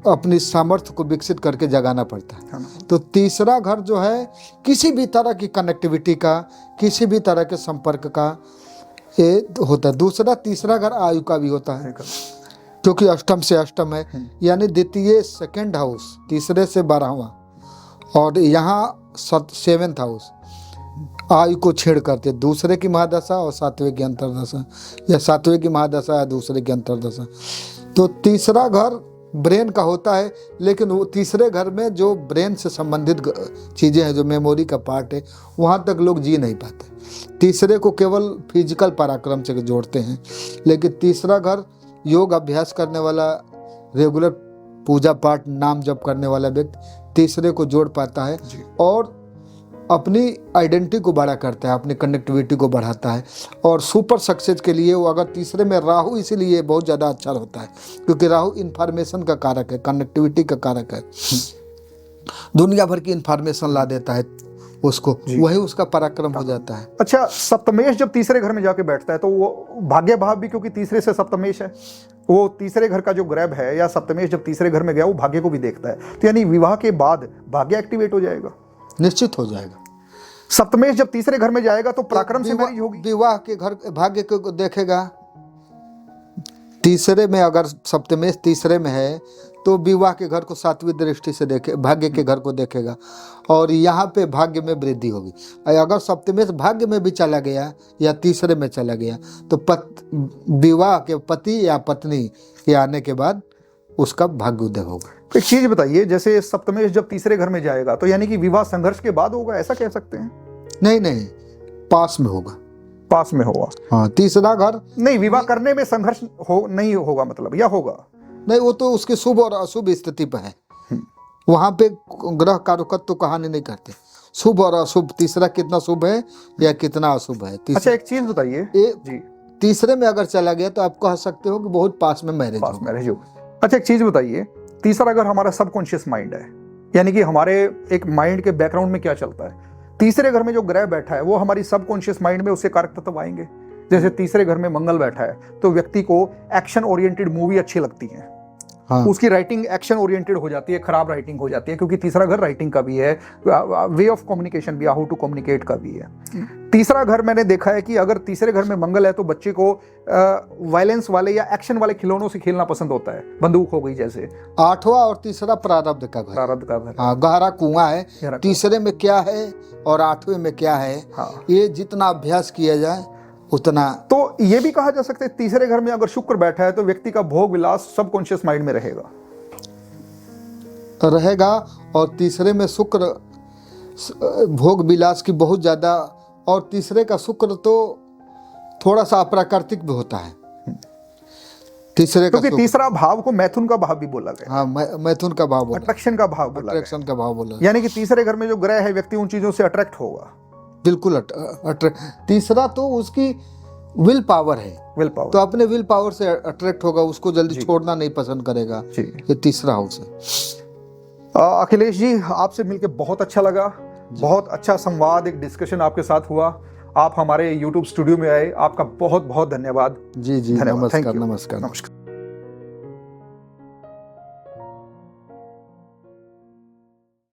अपनी सामर्थ्य को विकसित करके जगाना पड़ता है। तो तीसरा घर जो है किसी भी तरह की कनेक्टिविटी का, किसी भी तरह के संपर्क का ये होता है। दूसरा, तीसरा घर आयु का भी होता है, क्योंकि अष्टम से अष्टम है, यानी द्वितीय सेकंड हाउस, तीसरे से 12वां, और यहाँ 7th हाउस आयु को छेड़ करते, दूसरे की महादशा और 7वें की अंतर्दशा, या 7वें की महादशा या दूसरे की अंतर्दशा। तो तीसरा घर ब्रेन का होता है, लेकिन वो तीसरे घर में जो ब्रेन से संबंधित चीज़ें हैं, जो मेमोरी का पार्ट है, वहाँ तक लोग जी नहीं पाते। तीसरे को केवल फिजिकल पराक्रम से जोड़ते हैं, लेकिन तीसरा घर योग अभ्यास करने वाला, रेगुलर पूजा पाठ, नाम जप करने वाला व्यक्ति तीसरे को जोड़ पाता है और अपनी आइडेंटिटी को बड़ा करता है, अपनी कनेक्टिविटी को बढ़ाता है। और सुपर सक्सेस के लिए वो अगर तीसरे में राहु, इसीलिए बहुत ज़्यादा अच्छा होता है, क्योंकि राहु इन्फॉर्मेशन का कारक है, कनेक्टिविटी का कारक है, दुनिया भर की इन्फॉर्मेशन ला देता है उसको, वही उसका पराक्रम हो जाता है। अच्छा, सप्तमेश जब तीसरे घर में जाके बैठता है तो वो भाग्य भाव भी, क्योंकि तीसरे से सप्तमेश है, वो तीसरे घर का जो ग्रह है या सप्तमेश जब तीसरे घर में गया वो भाग्य को भी देखता है, तो यानी विवाह के बाद भाग्य एक्टिवेट हो जाएगा, निश्चित हो जाएगा। सप्तमेश जब तीसरे घर में जाएगा तो पराक्रम से मैरिज होगी। विवाह के घर भाग्य को देखेगा, तीसरे में अगर सप्तमेश तीसरे में है तो विवाह के घर को 7वीं दृष्टि से देखे, भाग्य के घर को देखेगा, और यहाँ पे भाग्य में वृद्धि होगी। अगर सप्तमेश भाग्य में भी चला गया या तीसरे में चला गया तो विवाह के पति या पत्नी के आने के बाद उसका भाग्योदय होगा। एक चीज बताइए, जैसे सप्तमेश जब तीसरे घर में जाएगा तो यानी कि विवाह संघर्ष के बाद होगा, ऐसा कह सकते हैं? नहीं, पास में होगा। पास में होगा, हाँ। तीसरा घर नहीं, विवाह करने में संघर्ष नहीं होगा मतलब, या होगा? नहीं, वो तो उसकी शुभ और अशुभ स्थिति पर है, वहां पे ग्रह कारकत्व तो कहानी नहीं करते, शुभ और अशुभ, तीसरा कितना शुभ है या कितना अशुभ है। अच्छा, एक चीज बताइए जी, तीसरे में अगर चला गया तो आप कह सकते हो कि बहुत पास में मैरिज हो। अच्छा, एक चीज बताइए, तीसरा अगर हमारा सबकॉन्शियस माइंड है, यानी कि हमारे एक माइंड के बैकग्राउंड में क्या चलता है, तीसरे घर में जो ग्रह बैठा है वो हमारी सबकॉन्शियस माइंड में उसके कारक तत्व आएंगे। जैसे तीसरे घर में मंगल बैठा है तो व्यक्ति को एक्शन ओरिएंटेड मूवी अच्छी लगती है, हाँ। उसकी राइटिंग एक्शन ओरिएंटेड हो जाती है, खराब राइटिंग हो जाती है, क्योंकि तीसरा घर राइटिंग का भी है, वे ऑफ कम्युनिकेशन भी, हाउ टू कम्युनिकेट का भी है। तीसरा घर मैंने देखा है कि अगर तीसरे घर में मंगल है तो बच्चे को वायलेंस वाले या एक्शन वाले खिलौनों से खेलना पसंद होता है, बंदूक हो गई जैसे। आठवां और तीसरा प्रारब्ध का घर, प्रारब्ध का घर, हाँ, गहरा कुआं है। गहरा तीसरे में क्या है और आठवें में क्या है, हाँ। ये जितना अभ्यास किया जाए उतना। तो ये भी कहा जा सकता है तीसरे घर में अगर शुक्र बैठा है तो व्यक्ति का भोग विलास सबकॉन्शियस माइंड में रहेगा। और तीसरे में शुक्र भोग विलास की बहुत ज्यादा, और तीसरे का शुक्र तो थोड़ा सा अप्राकृतिक भी होता है तीसरे का, क्योंकि तीसरा भाव को मैथुन का भाव भी बोला गया। हाँ, मैथुन का भाव बोला, अट्रैक्शन का भाव बोला, अट्रैक्शन का भाव बोला। यानी कि तीसरे घर में जो ग्रह है व्यक्ति उन चीजों से अट्रैक्ट होगा। बिल्कुल तीसरा तो उसकी विल पावर है, विल पावर, तो अपने विल पावर से अट्रैक्ट होगा, उसको जल्दी छोड़ना नहीं पसंद करेगा। ये तीसरा हाउस है। अखिलेश जी, आपसे मिलकर बहुत अच्छा लगा, बहुत अच्छा संवाद, एक डिस्कशन आपके साथ हुआ। आप हमारे YouTube स्टूडियो में आए, आपका बहुत बहुत धन्यवाद। जी, नमस्कार।